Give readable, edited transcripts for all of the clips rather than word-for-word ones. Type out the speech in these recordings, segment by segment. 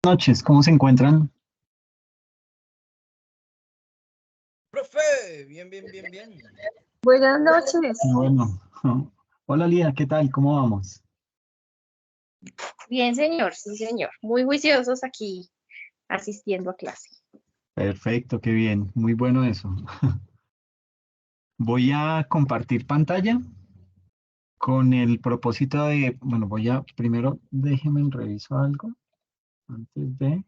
Noches, ¿cómo se encuentran? Profe, bien, bien, bien, bien. Buenas noches. Bueno, hola Lía, ¿qué tal? ¿Cómo vamos? Bien, señor, sí, señor. Muy juiciosos aquí asistiendo a clase. Perfecto, qué bien, muy bueno eso. Voy a compartir pantalla con el propósito de, bueno, primero déjenme reviso algo antes de,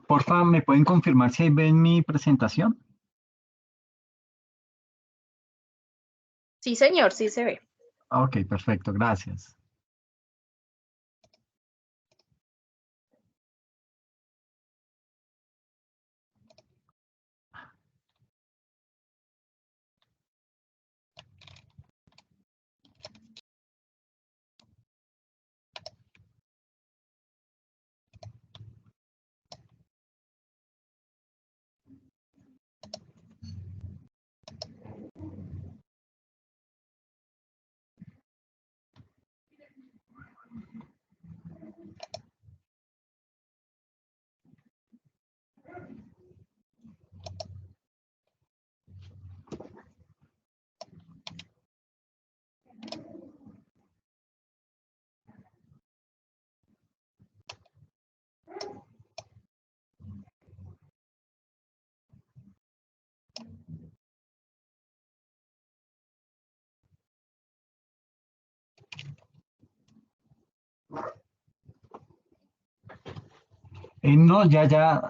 porfa, ¿me pueden confirmar si ahí ven mi presentación? Sí, señor, sí se ve. Ok, perfecto, gracias. No, ya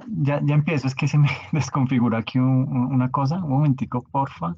empiezo, es que se me desconfigura aquí una cosa, un momentico, porfa.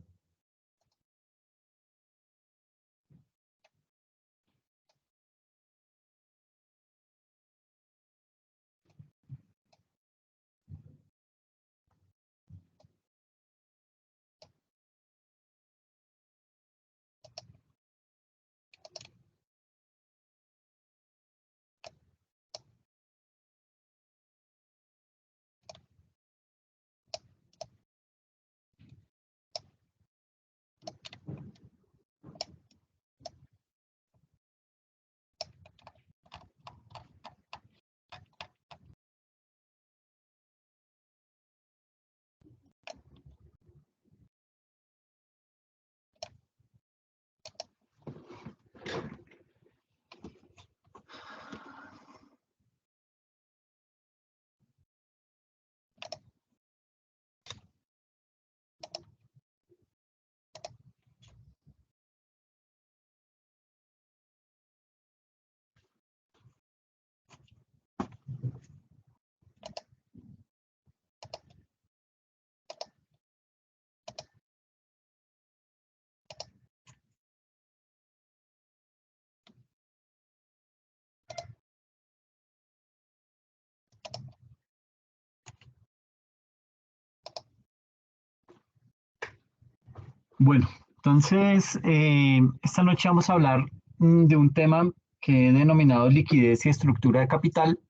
Bueno, entonces, esta noche vamos a hablar de un tema que he denominado liquidez y estructura de capital.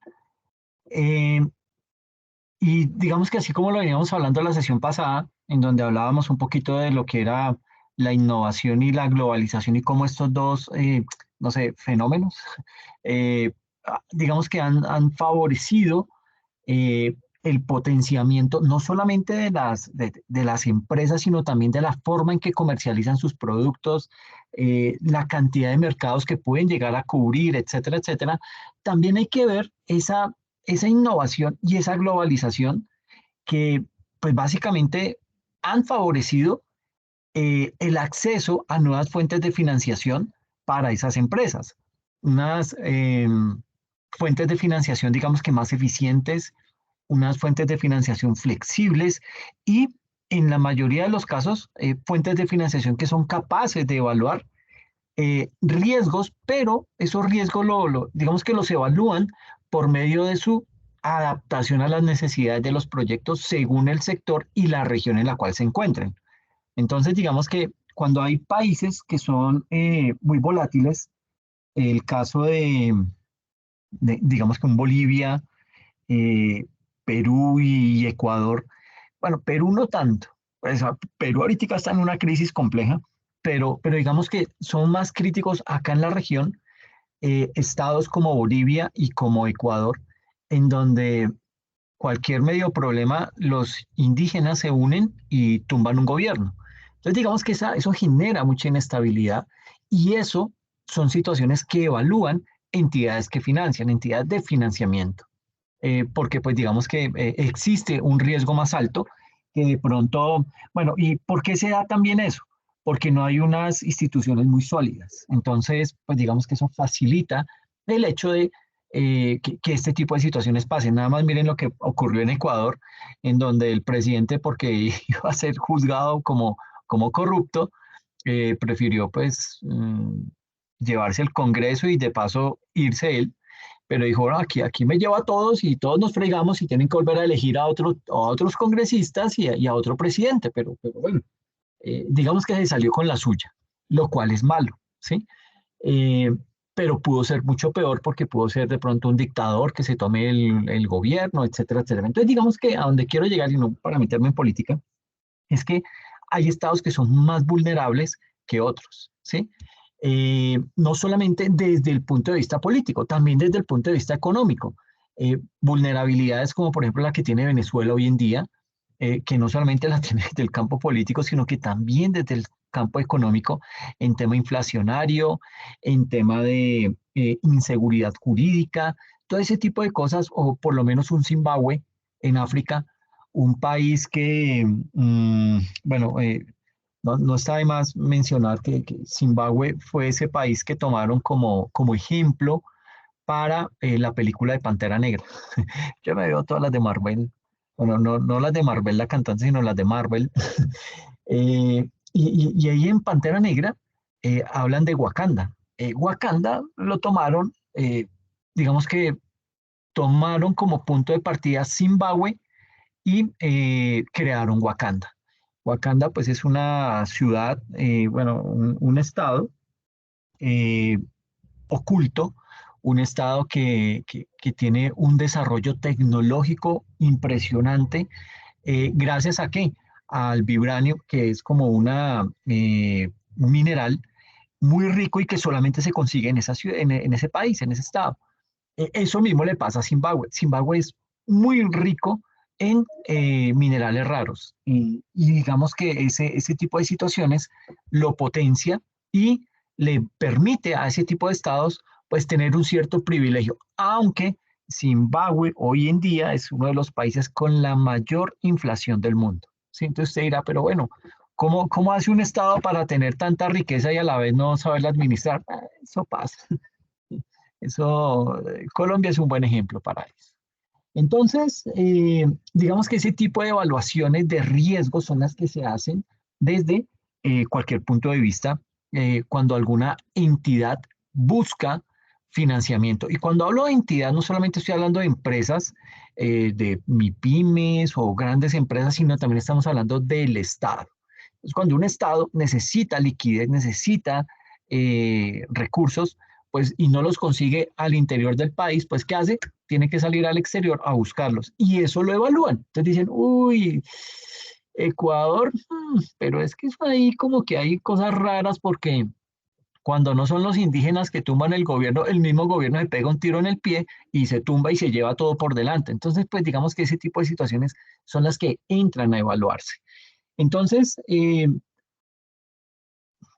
Eh, y digamos que así como lo veníamos hablando la sesión pasada, en donde hablábamos un poquito de lo que era la innovación y la globalización y cómo estos dos, no sé, fenómenos, eh, digamos que han favorecido el potenciamiento no solamente de las empresas, sino también de la forma en que comercializan sus productos, la cantidad de mercados que pueden llegar a cubrir, etcétera, etcétera. También hay que ver esa innovación y esa globalización que pues básicamente han favorecido el acceso a nuevas fuentes de financiación para esas empresas. Unas fuentes de financiación, digamos que más eficientes, unas fuentes de financiación flexibles y en la mayoría de los casos, fuentes de financiación que son capaces de evaluar riesgos, pero esos riesgos digamos que los evalúan por medio de su adaptación a las necesidades de los proyectos según el sector y la región en la cual se encuentren. Entonces, digamos que cuando hay países que son muy volátiles, el caso digamos que un Bolivia, eh, Perú y Ecuador, bueno, Perú no tanto, pues, Perú ahorita está en una crisis compleja, pero digamos que son más críticos acá en la región, estados como Bolivia y como Ecuador, en donde cualquier medio problema, los indígenas se unen y tumban un gobierno. Entonces, digamos que eso genera mucha inestabilidad y eso son situaciones que evalúan entidades que financian, entidades de financiamiento, porque pues digamos que existe un riesgo más alto que de pronto, bueno, ¿y por qué se da también eso? Porque no hay unas instituciones muy sólidas. Entonces, pues digamos que eso facilita el hecho de que este tipo de situaciones pasen. Nada más miren lo que ocurrió en Ecuador, en donde el presidente, porque iba a ser juzgado como corrupto, prefirió pues llevarse el Congreso y de paso irse él, pero dijo, "Bueno, aquí me llevo a todos y todos nos fregamos y tienen que volver a elegir a otros congresistas y a otro presidente, pero bueno, digamos que se salió con la suya, lo cual es malo, ¿sí? Eh, pero pudo ser mucho peor porque pudo ser de pronto un dictador que se tome el gobierno, etcétera, etcétera. Entonces, digamos que a donde quiero llegar, y no para meterme en política, es que hay estados que son más vulnerables que otros, ¿sí? No solamente desde el punto de vista político, también desde el punto de vista económico. Vulnerabilidades como por ejemplo la que tiene Venezuela hoy en día, que no solamente la tiene desde el campo político, sino que también desde el campo económico, en tema inflacionario, en tema de inseguridad jurídica, todo ese tipo de cosas, o por lo menos un Zimbabue en África, un país que, bueno, no está de más mencionar que Zimbabue fue ese país que tomaron como ejemplo para la película de Pantera Negra. Yo me veo todas las de Marvel, bueno, no las de Marvel, la cantante, sino las de Marvel. Y ahí en Pantera Negra hablan de Wakanda. Wakanda lo tomaron, digamos que tomaron como punto de partida Zimbabue y crearon Wakanda. Wakanda pues es una ciudad, bueno, un estado eh, oculto, un estado que tiene un desarrollo tecnológico impresionante, gracias a qué? Al vibranio, que es como un mineral muy rico y que solamente se consigue en esa ciudad, en ese país, en ese estado. Eso mismo le pasa a Zimbabue. Zimbabue es muy rico en minerales raros y digamos que ese tipo de situaciones lo potencia y le permite a ese tipo de estados pues tener un cierto privilegio, aunque Zimbabue hoy en día es uno de los países con la mayor inflación del mundo. ¿Sí? Entonces usted dirá, pero bueno, ¿cómo hace un estado para tener tanta riqueza y a la vez no saberla administrar? Eso pasa. Eso, Colombia es un buen ejemplo para eso. Entonces, digamos que ese tipo de evaluaciones de riesgo son las que se hacen desde cualquier punto de vista cuando alguna entidad busca financiamiento. Y cuando hablo de entidad, no solamente estoy hablando de empresas, de MIPIMES o grandes empresas, sino también estamos hablando del Estado. Entonces, cuando un Estado necesita liquidez, necesita recursos, pues, y no los consigue al interior del país, pues, ¿qué hace? Tiene que salir al exterior a buscarlos. Y eso lo evalúan. Entonces dicen, uy, Ecuador, pero es que eso ahí como que hay cosas raras porque cuando no son los indígenas que tumban el gobierno, el mismo gobierno se pega un tiro en el pie y se tumba y se lleva todo por delante. Entonces, pues digamos que ese tipo de situaciones son las que entran a evaluarse. Entonces,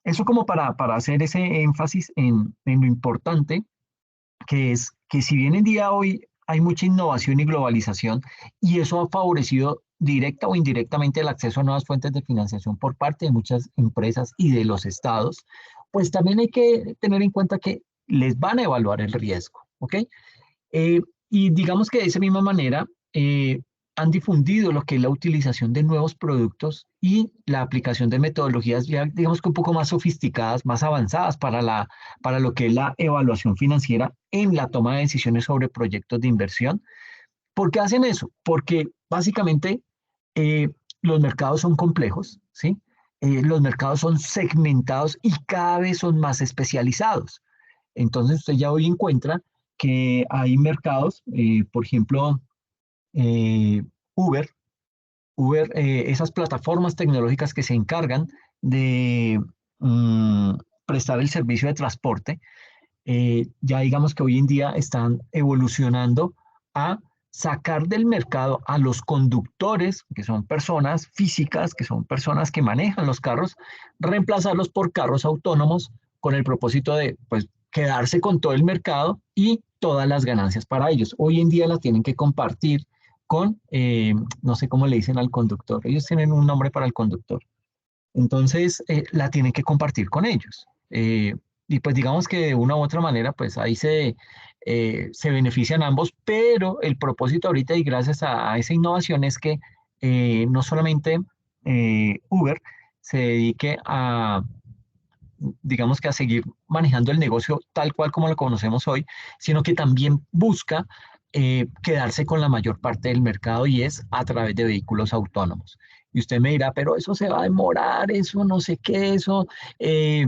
eso como para hacer ese énfasis en lo importante que es que si bien en día hoy hay mucha innovación y globalización y eso ha favorecido directa o indirectamente el acceso a nuevas fuentes de financiación por parte de muchas empresas y de los estados, pues también hay que tener en cuenta que les van a evaluar el riesgo, ¿ok? Eh, y digamos que de esa misma manera han difundido lo que es la utilización de nuevos productos y la aplicación de metodologías ya digamos que un poco más sofisticadas, más avanzadas para lo que es la evaluación financiera en la toma de decisiones sobre proyectos de inversión. ¿Por qué hacen eso? Porque básicamente eh, los mercados son complejos, ¿sí? Los mercados son segmentados y cada vez son más especializados. Entonces usted ya hoy encuentra que hay mercados, por ejemplo, eh, Uber, esas plataformas tecnológicas que se encargan de mm, prestar el servicio de transporte, ya digamos que hoy en día están evolucionando a sacar del mercado a los conductores, que son personas físicas, que son personas que manejan los carros, reemplazarlos por carros autónomos con el propósito de, pues, quedarse con todo el mercado y todas las ganancias para ellos. Hoy en día las tienen que compartir con, no sé cómo le dicen al conductor, ellos tienen un nombre para el conductor. Entonces, la tienen que compartir con ellos. Y pues digamos que de una u otra manera, pues ahí se benefician ambos, pero el propósito ahorita y gracias a esa innovación es que no solamente Uber se dedique a, digamos que a seguir manejando el negocio tal cual como lo conocemos hoy, sino que también busca quedarse con la mayor parte del mercado y es a través de vehículos autónomos. Y usted me dirá, pero eso se va a demorar, eso no sé qué, eso, eh,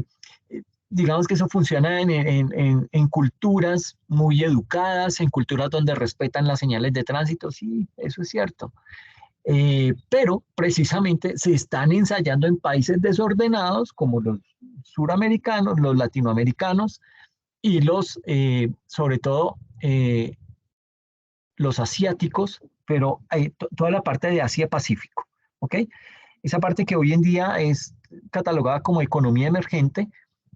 digamos que eso funciona en culturas muy educadas, en culturas donde respetan las señales de tránsito, sí, eso es cierto. Pero precisamente se están ensayando en países desordenados como los suramericanos, los latinoamericanos y sobre todo, los asiáticos, pero toda la parte de Asia-Pacífico, ¿ok? Esa parte que hoy en día es catalogada como economía emergente,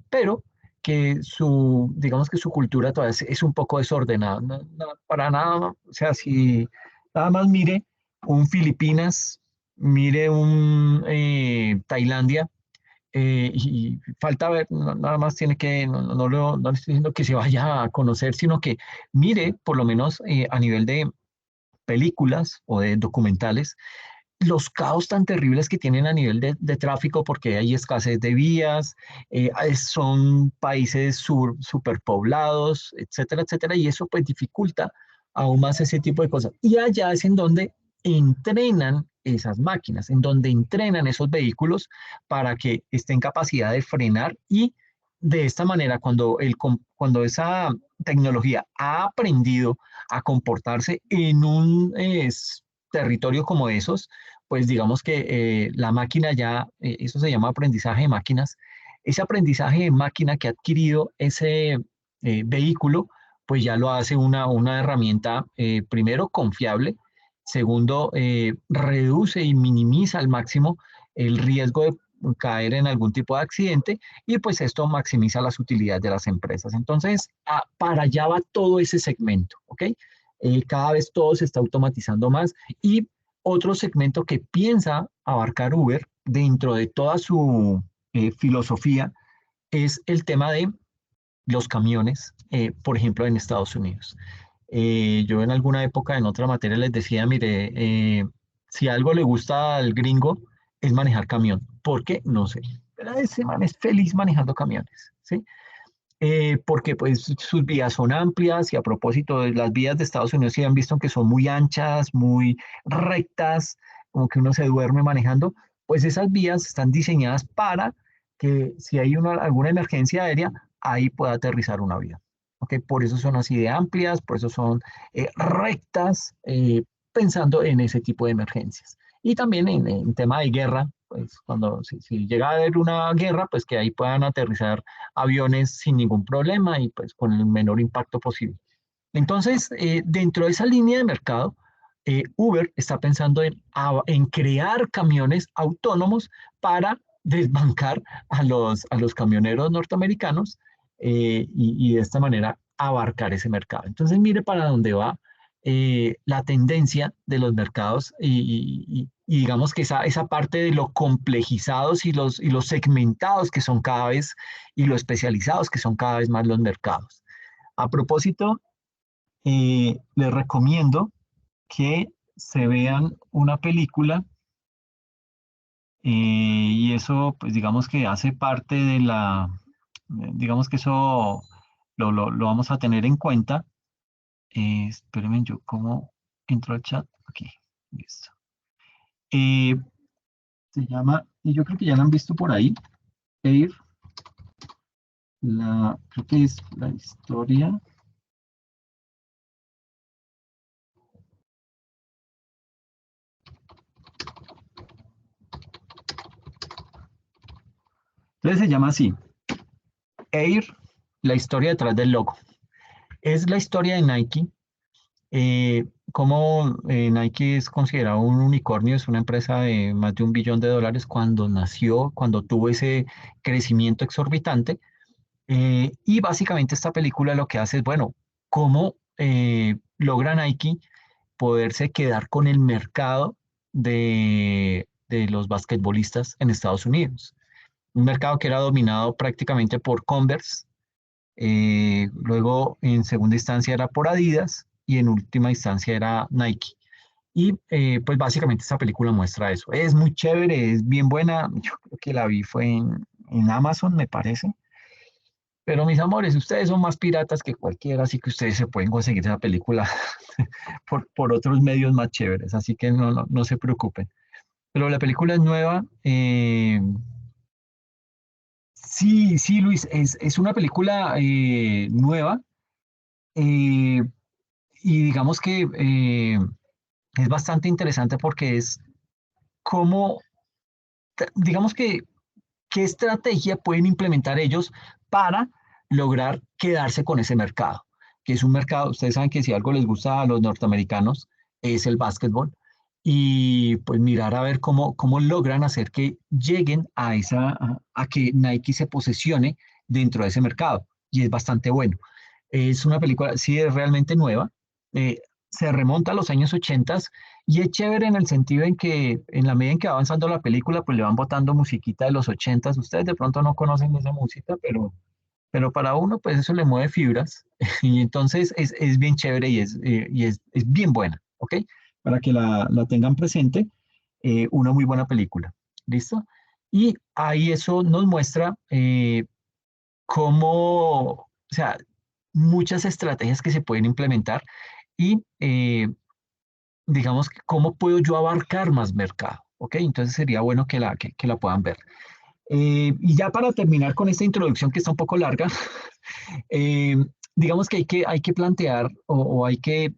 pero que digamos que su cultura todavía es un poco desordenada. No, no, para nada, o sea, si nada más mire un Filipinas, mire un Tailandia, y falta ver, nada más tiene que, no le estoy diciendo que se vaya a conocer, sino que mire, por lo menos a nivel de películas o de documentales, los caos tan terribles que tienen a nivel de tráfico porque hay escasez de vías, son países superpoblados, etcétera, etcétera, y eso pues dificulta aún más ese tipo de cosas. Y allá es en donde entrenan esas máquinas, en donde entrenan esos vehículos para que estén en capacidad de frenar y de esta manera, cuando esa tecnología ha aprendido a comportarse en un territorio como esos, pues digamos que la máquina ya, eso se llama aprendizaje de máquinas, ese aprendizaje de máquina que ha adquirido ese vehículo, pues ya lo hace una herramienta, primero, confiable, segundo, reduce y minimiza al máximo el riesgo de caer en algún tipo de accidente y pues esto maximiza las utilidades de las empresas. Entonces, para allá va todo ese segmento, ¿ok? Cada vez todo se está automatizando más y otro segmento que piensa abarcar Uber dentro de toda su filosofía es el tema de los camiones, por ejemplo, en Estados Unidos. Yo en alguna época, en otra materia, les decía, mire, si algo le gusta al gringo es manejar camión. ¿Por qué? No sé. Pero ese man es feliz manejando camiones, ¿sí? Porque pues sus vías son amplias y a propósito de las vías de Estados Unidos sí han visto que son muy anchas, muy rectas, como que uno se duerme manejando, pues esas vías están diseñadas para que si hay alguna emergencia aérea, ahí pueda aterrizar un avión. ¿Ok? Por eso son así de amplias, por eso son rectas, pensando en ese tipo de emergencias. Y también en tema de guerra, pues cuando si llega a haber una guerra, pues que ahí puedan aterrizar aviones sin ningún problema y pues con el menor impacto posible. Entonces, dentro de esa línea de mercado, Uber está pensando en crear camiones autónomos para desbancar a los camioneros norteamericanos y de esta manera abarcar ese mercado. Entonces, mire para dónde va la tendencia de los mercados y digamos que esa parte de lo complejizados y los segmentados que son cada vez y lo especializados que son cada vez más los mercados. A propósito, les recomiendo que se vean una película y eso, pues digamos que hace parte de digamos que eso lo vamos a tener en cuenta. Espérenme, yo cómo entro al chat. Aquí, listo. Eh, Se llama, y yo creo que ya la han visto por ahí, Air, creo que es la historia. Entonces se llama así, Air, la historia detrás del logo. Es la historia de Nike. Como Nike es considerado un unicornio, es una empresa de más de $1 billón cuando nació, cuando tuvo ese crecimiento exorbitante. Y básicamente esta película lo que hace es, bueno, cómo logra Nike poderse quedar con el mercado de los basquetbolistas en Estados Unidos. Un mercado que era dominado prácticamente por Converse, luego en segunda instancia era por Adidas y en última instancia era Nike. Y pues básicamente esta película muestra eso. Es muy chévere, es bien buena. Yo creo que la vi fue en Amazon, me parece. Pero mis amores, ustedes son más piratas que cualquiera, así que ustedes se pueden conseguir esa película por otros medios más chéveres, así que no se preocupen. Pero la película es nueva. Sí, sí, Luis, es una película nueva eh, y digamos que es bastante interesante porque es cómo, digamos que, qué estrategia pueden implementar ellos para lograr quedarse con ese mercado, que es un mercado, ustedes saben que si algo les gusta a los norteamericanos es el básquetbol, y pues mirar a ver cómo logran hacer que lleguen a que Nike se posesione dentro de ese mercado, y es bastante bueno. Es una película, sí, es realmente nueva, eh, se remonta a los años 80 y es chévere en el sentido en que en la medida en que va avanzando la película, pues le van botando musiquita de los 80. Ustedes de pronto no conocen esa música, pero para uno, pues eso le mueve fibras y entonces es bien chévere y es bien buena, ¿ok? Para que la tengan presente, una muy buena película, ¿listo? Y ahí eso nos muestra cómo, o sea, muchas estrategias que se pueden implementar y digamos, cómo puedo yo abarcar más mercado, ¿ok? Entonces sería bueno que la puedan ver. Y ya para terminar con esta introducción que está un poco larga, eh, digamos que hay que plantear o hay que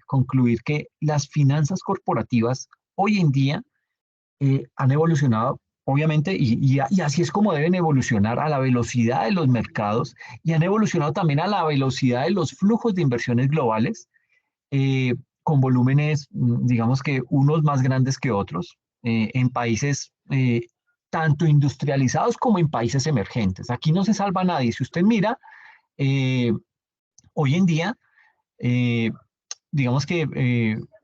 concluir que las finanzas corporativas hoy en día han evolucionado, obviamente, y así es como deben evolucionar a la velocidad de los mercados y han evolucionado también a la velocidad de los flujos de inversiones globales, con volúmenes, digamos que unos más grandes que otros, en países tanto industrializados como en países emergentes. Aquí no se salva nadie. Si usted mira, eh, hoy en día, eh, digamos que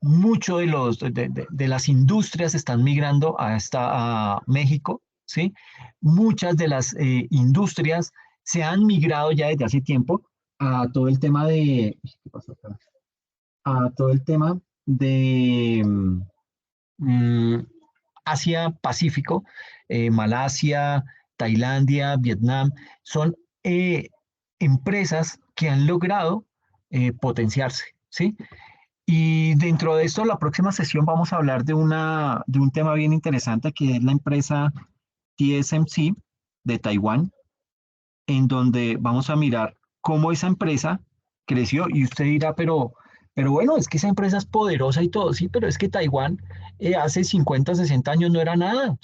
mucho de las industrias están migrando a México, ¿sí? Muchas de las industrias se han migrado ya desde hace tiempo a todo el tema ¿qué pasó acá? A todo el tema de mm, Asia-Pacífico, Malasia, Tailandia, Vietnam, son empresas que han logrado potenciarse, ¿sí? Y dentro de esto, la próxima sesión vamos a hablar de un tema bien interesante que es la empresa TSMC de Taiwán, en donde vamos a mirar cómo esa empresa creció y usted dirá, pero Pero bueno, es que esa empresa es poderosa y todo, sí, pero es que Taiwán hace 50, 60 años no era nada.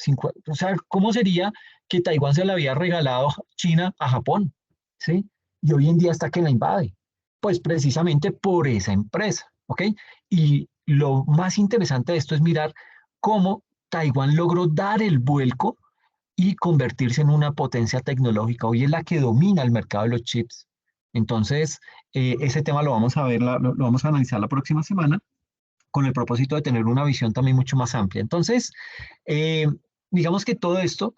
O sea, ¿cómo sería que Taiwán se le había regalado China a Japón? ¿Sí? Y hoy en día está que la invade. Pues precisamente por esa empresa, ¿ok? Y lo más interesante de esto es mirar cómo Taiwán logró dar el vuelco y convertirse en una potencia tecnológica. Hoy es la que domina el mercado de los chips. Entonces, ese tema lo vamos a ver, lo vamos a analizar la próxima semana con el propósito de tener una visión también mucho más amplia. Entonces, eh, digamos que todo esto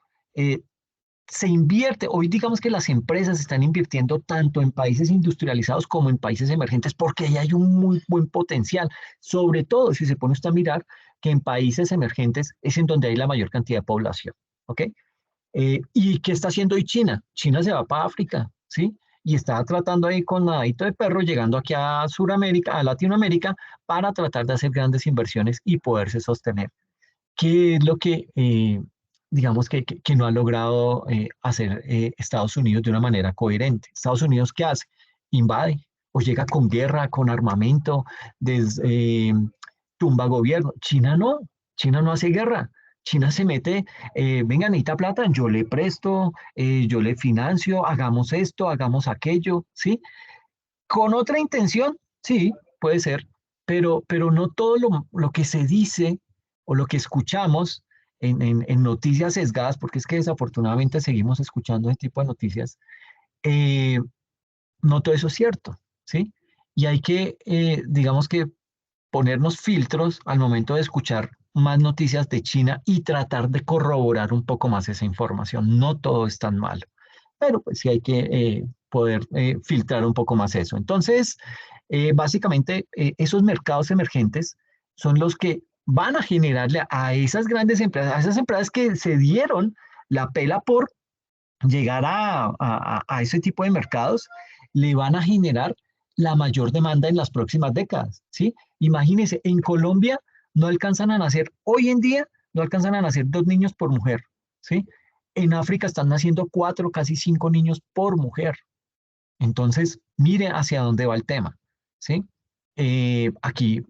se invierte, hoy digamos que las empresas están invirtiendo tanto en países industrializados como en países emergentes porque ahí hay un muy buen potencial, sobre todo si se pone usted a mirar que en países emergentes es en donde hay la mayor cantidad de población, ¿ok? ¿Y qué está haciendo hoy China? China se va para África, ¿sí? Y está tratando ahí con nadadito de perro, llegando aquí a Sudamérica, a Latinoamérica, para tratar de hacer grandes inversiones y poderse sostener. ¿Qué es lo que, digamos, que no ha logrado hacer Estados Unidos de una manera coherente? Estados Unidos, ¿qué hace? Invade o llega con guerra, con armamento, tumba gobierno. China no hace guerra. China se mete, venga, necesita plata, yo le presto, yo le financio, hagamos esto, hagamos aquello, ¿sí? Con otra intención, sí, puede ser, pero no todo lo que se dice o lo que escuchamos en noticias sesgadas, porque es que desafortunadamente seguimos escuchando ese tipo de noticias, eh, no todo eso es cierto, ¿sí? Y hay que, digamos que, ponernos filtros al momento de escuchar más noticias de China y tratar de corroborar un poco más esa información. No todo es tan malo, pero pues sí hay que poder filtrar un poco más eso. Entonces, básicamente, esos mercados emergentes son los que van a generarle a esas grandes empresas, a esas empresas que se dieron la pela por llegar a ese tipo de mercados, le van a generar la mayor demanda en las próximas décadas, ¿sí? Imagínense, en Colombia no alcanzan a nacer, hoy en día no alcanzan a nacer 2 niños por mujer, ¿sí? En África están naciendo 4, casi 5 niños por mujer. Entonces, mire hacia dónde va el tema, ¿sí? Aquí,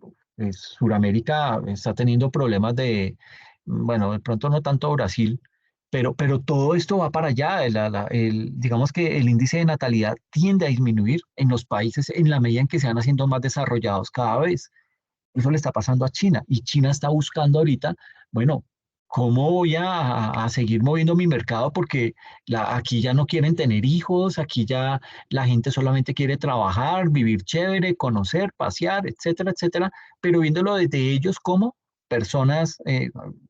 Sudamérica está teniendo problemas bueno, de pronto no tanto Brasil, pero todo esto va para allá. Digamos que el índice de natalidad tiende a disminuir en los países en la medida en que se van haciendo más desarrollados cada vez. Eso le está pasando a China y China está buscando ahorita, bueno, ¿cómo voy a seguir moviendo mi mercado? Porque aquí ya no quieren tener hijos, aquí ya la gente solamente quiere trabajar, vivir chévere, conocer, pasear, etcétera, etcétera, pero viéndolo desde ellos como personas,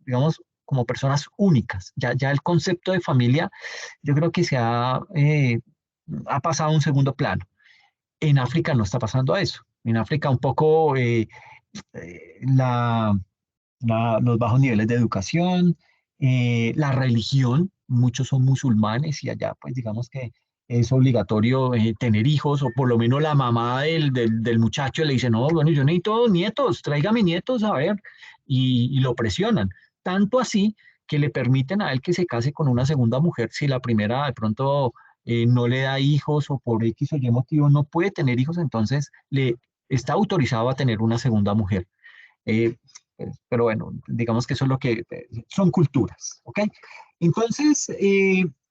digamos, como personas únicas. Ya el concepto de familia, yo creo que ha pasado a un segundo plano. En África no está pasando eso. En África un poco eh, la, los bajos niveles de educación, la religión, muchos son musulmanes y allá pues digamos que es obligatorio tener hijos o por lo menos la mamá del muchacho le dice, no, bueno, yo necesito nietos, tráigame nietos a ver y lo presionan. Tanto así que le permiten a él que se case con una segunda mujer si la primera de pronto no le da hijos o por X o Y motivo no puede tener hijos, entonces le está autorizado a tener una segunda mujer. Eh, pero bueno, digamos que eso es lo que son culturas, ¿ok? Entonces,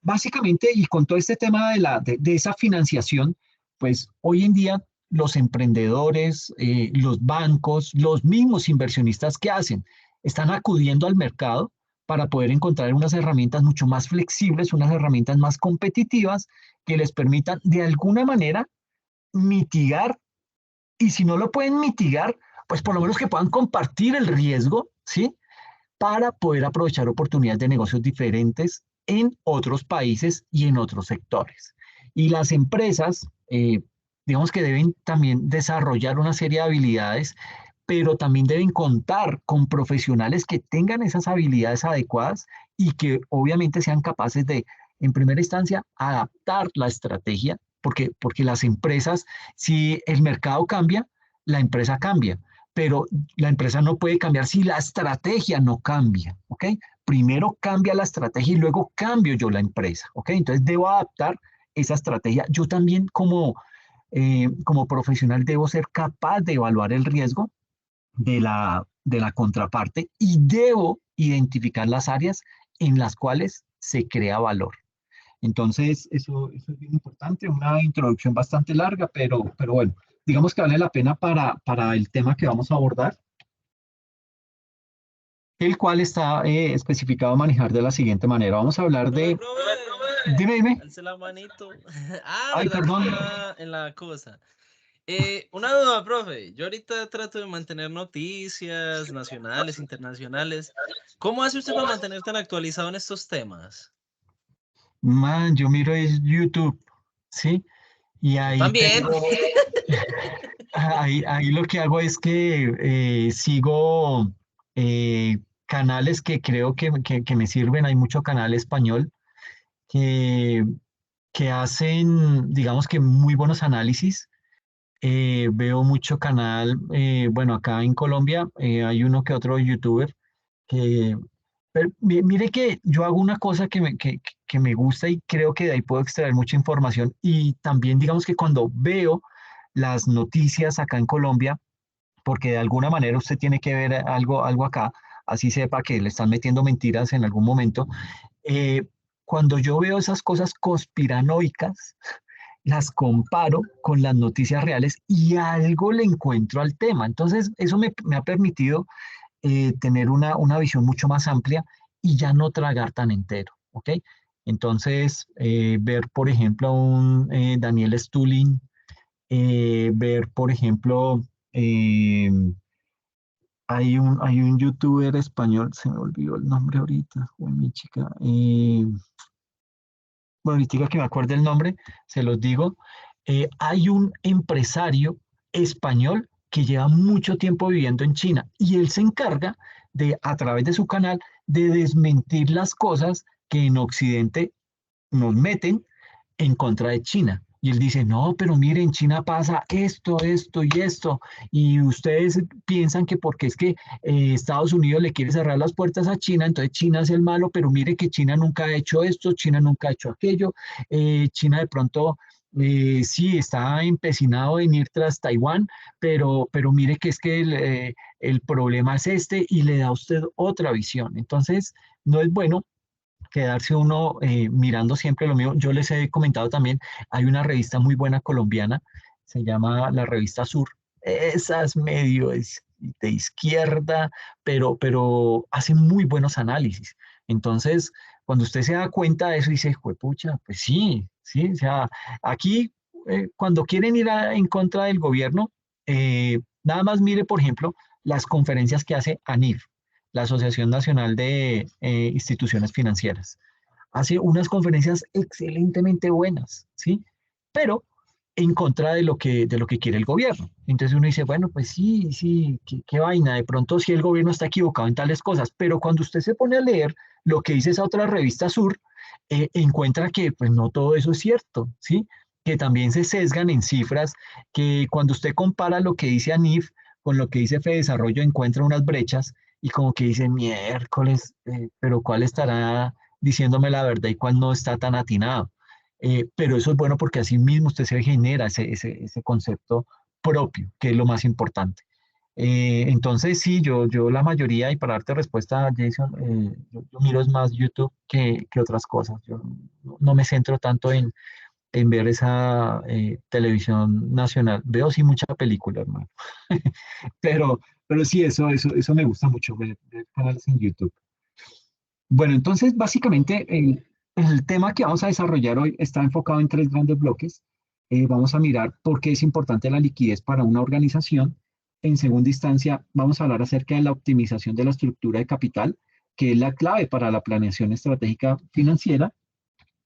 básicamente, y con todo este tema de esa financiación, pues hoy en día los emprendedores, los bancos, los mismos inversionistas que hacen, están acudiendo al mercado para poder encontrar unas herramientas mucho más flexibles, unas herramientas más competitivas que les permitan de alguna manera mitigar y si no lo pueden mitigar, pues por lo menos que puedan compartir el riesgo, ¿sí? Para poder aprovechar oportunidades de negocios diferentes en otros países y en otros sectores. Y las empresas, digamos que deben también desarrollar una serie de habilidades, pero también deben contar con profesionales que tengan esas habilidades adecuadas y que obviamente sean capaces de, en primera instancia, adaptar la estrategia, porque las empresas, si el mercado cambia, la empresa cambia, pero la empresa no puede cambiar si la estrategia no cambia, ¿ok? Primero cambia la estrategia y luego cambio yo la empresa, ¿ok? Entonces debo adaptar esa estrategia. Yo también como como profesional debo ser capaz de evaluar el riesgo de la contraparte y debo identificar las áreas en las cuales se crea valor. Entonces, eso es bien importante, una introducción bastante larga, pero bueno, digamos que vale la pena para el tema que vamos a abordar, el cual está especificado a manejar de la siguiente manera. Vamos a hablar Profe, de... profe, Dime, dime. alce la manito. Ah, Ay, ¿verdad que perdón. está en la cosa? Una duda, profe. Yo ahorita trato de mantener noticias nacionales, internacionales. ¿Cómo hace usted para mantener tan actualizado en estos temas? Man, yo miro es YouTube, ¿sí? Y Yo ahí también. tengo, ahí lo que hago es que sigo canales que creo que me sirven. Hay mucho canal español que, que hacen, digamos que muy buenos análisis. Veo mucho canal, bueno, acá en Colombia hay uno que otro youtuber que, pero mire que yo hago una cosa que me gusta y creo que de ahí puedo extraer mucha información y también digamos que cuando veo las noticias acá en Colombia, porque de alguna manera usted tiene que ver algo acá, así sepa que le están metiendo mentiras en algún momento, eh, cuando yo veo esas cosas conspiranoicas, las comparo con las noticias reales y algo le encuentro al tema. Entonces, eso me ha permitido tener una visión mucho más amplia y ya no tragar tan entero, ¿ok? Entonces, ver, por ejemplo, a un Daniel Stulin, ver, por ejemplo, eh, hay un youtuber español, se me olvidó el nombre ahorita, fue mi chica, bueno, ahorita que me acuerde el nombre, se los digo. Hay un empresario español que lleva mucho tiempo viviendo en China y él se encarga de, a través de su canal, de desmentir las cosas que en Occidente nos meten en contra de China. Y él dice, no, pero miren, en China pasa esto y esto. Y ustedes piensan que porque es que Estados Unidos le quiere cerrar las puertas a China, entonces China es el malo, pero mire que China nunca ha hecho esto, China nunca ha hecho aquello. China de pronto sí está empecinado en ir tras Taiwán, pero mire que es que el problema es este y le da a usted otra visión. Entonces, no es bueno quedarse uno mirando siempre lo mismo. Yo les he comentado también, hay una revista muy buena colombiana, se llama la revista Sur. Esa es medio de izquierda, pero hace muy buenos análisis. Entonces, cuando usted se da cuenta de eso, dice, pucha, pues sí, sí, o sea, aquí cuando quieren ir en contra del gobierno, nada más mire, por ejemplo, las conferencias que hace ANIF, la Asociación Nacional de Instituciones Financieras. Hace unas conferencias excelentemente buenas, ¿sí? Pero en contra de lo que quiere el gobierno. Entonces uno dice, bueno, pues sí, sí, qué vaina, de pronto sí el gobierno está equivocado en tales cosas, pero cuando usted se pone a leer lo que dice esa otra revista Sur, encuentra que pues no todo eso es cierto, ¿sí? Que también se sesgan en cifras, que cuando usted compara lo que dice ANIF con lo que dice Desarrollo encuentra unas brechas y como que dice, miércoles, pero ¿cuál estará diciéndome la verdad y cuál no está tan atinado? Pero eso es bueno porque así mismo usted se genera ese concepto propio, que es lo más importante. Entonces, sí, yo la mayoría, y para darte respuesta, Jason, yo miro es más YouTube que otras cosas. Yo no me centro tanto en ver esa televisión nacional. Veo sí mucha película, hermano. Pero, pero sí, eso me gusta mucho, ver canales en YouTube. Bueno, entonces, básicamente, el tema que vamos a desarrollar hoy está enfocado en tres grandes bloques. Vamos a mirar por qué es importante la liquidez para una organización. En segunda instancia, vamos a hablar acerca de la optimización de la estructura de capital, que es la clave para la planeación estratégica financiera.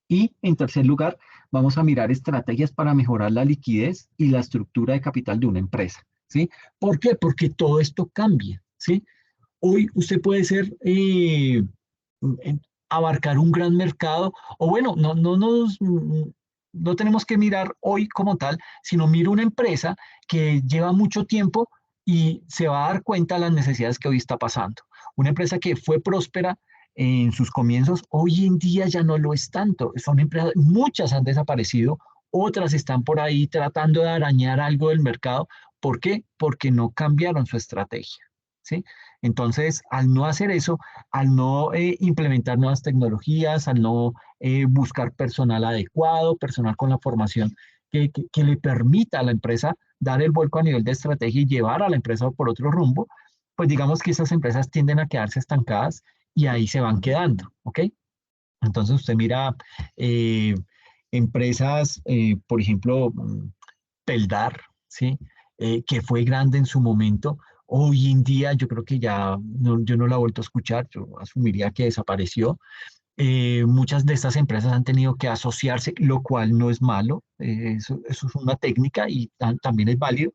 Y en tercer lugar, vamos a mirar estrategias para mejorar la liquidez y la estructura de capital de una empresa, ¿sí? ¿Por qué? Porque todo esto cambia, ¿sí? Hoy usted puede ser, abarcar un gran mercado, o bueno, no tenemos que mirar hoy como tal, sino mira una empresa que lleva mucho tiempo y se va a dar cuenta de las necesidades que hoy está pasando. Una empresa que fue próspera en sus comienzos, hoy en día ya no lo es tanto. Son empresas, muchas han desaparecido otras están por ahí tratando de arañar algo del mercado. ¿Por qué? Porque no cambiaron su estrategia, ¿sí? Entonces, al no hacer eso, al no implementar nuevas tecnologías, al no buscar personal adecuado, personal con la formación que le permita a la empresa dar el vuelco a nivel de estrategia y llevar a la empresa por otro rumbo, pues digamos que esas empresas tienden a quedarse estancadas y ahí se van quedando, ¿ok? Entonces usted mira eh, empresas, por ejemplo, Peldar, ¿sí? Que fue grande en su momento. Hoy en día yo creo que ya yo no la he vuelto a escuchar, yo asumiría que desapareció. Muchas de estas empresas han tenido que asociarse, lo cual no es malo, eso es una técnica y también es válido,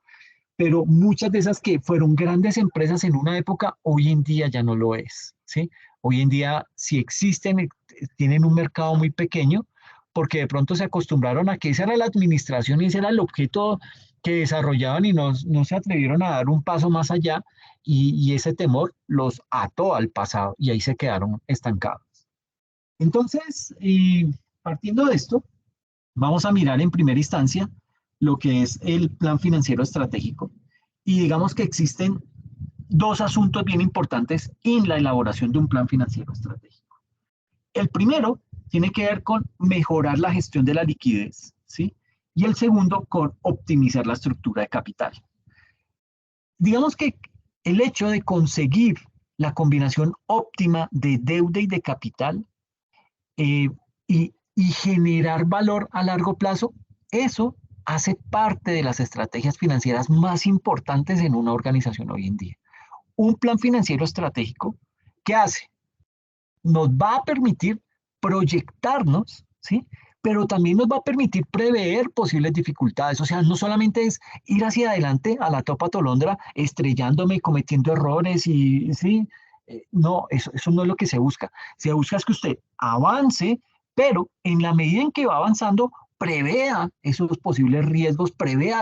pero muchas de esas que fueron grandes empresas en una época, hoy en día ya no lo es, ¿sí? Hoy en día, si existen, tienen un mercado muy pequeño, porque de pronto se acostumbraron a que esa era la administración y ese era el objeto que desarrollaban y no se atrevieron a dar un paso más allá y ese temor los ató al pasado y ahí se quedaron estancados. Entonces, partiendo de esto, vamos a mirar en primera instancia lo que es el plan financiero estratégico. Y digamos que existen dos asuntos bien importantes en la elaboración de un plan financiero estratégico. El primero tiene que ver con mejorar la gestión de la liquidez, ¿sí? Y el segundo con optimizar la estructura de capital. Digamos que el hecho de conseguir la combinación óptima de deuda y de capital eh, y generar valor a largo plazo, eso hace parte de las estrategias financieras más importantes en una organización hoy en día. Un plan financiero estratégico, ¿qué hace? Nos va a permitir proyectarnos, ¿sí? Pero también nos va a permitir prever posibles dificultades. O sea, no solamente es ir hacia adelante a la topa tolondra, estrellándome, cometiendo errores y, ¿sí? No, eso no es lo que se busca. Se busca es que usted avance, pero en la medida en que va avanzando, prevea esos posibles riesgos, prevea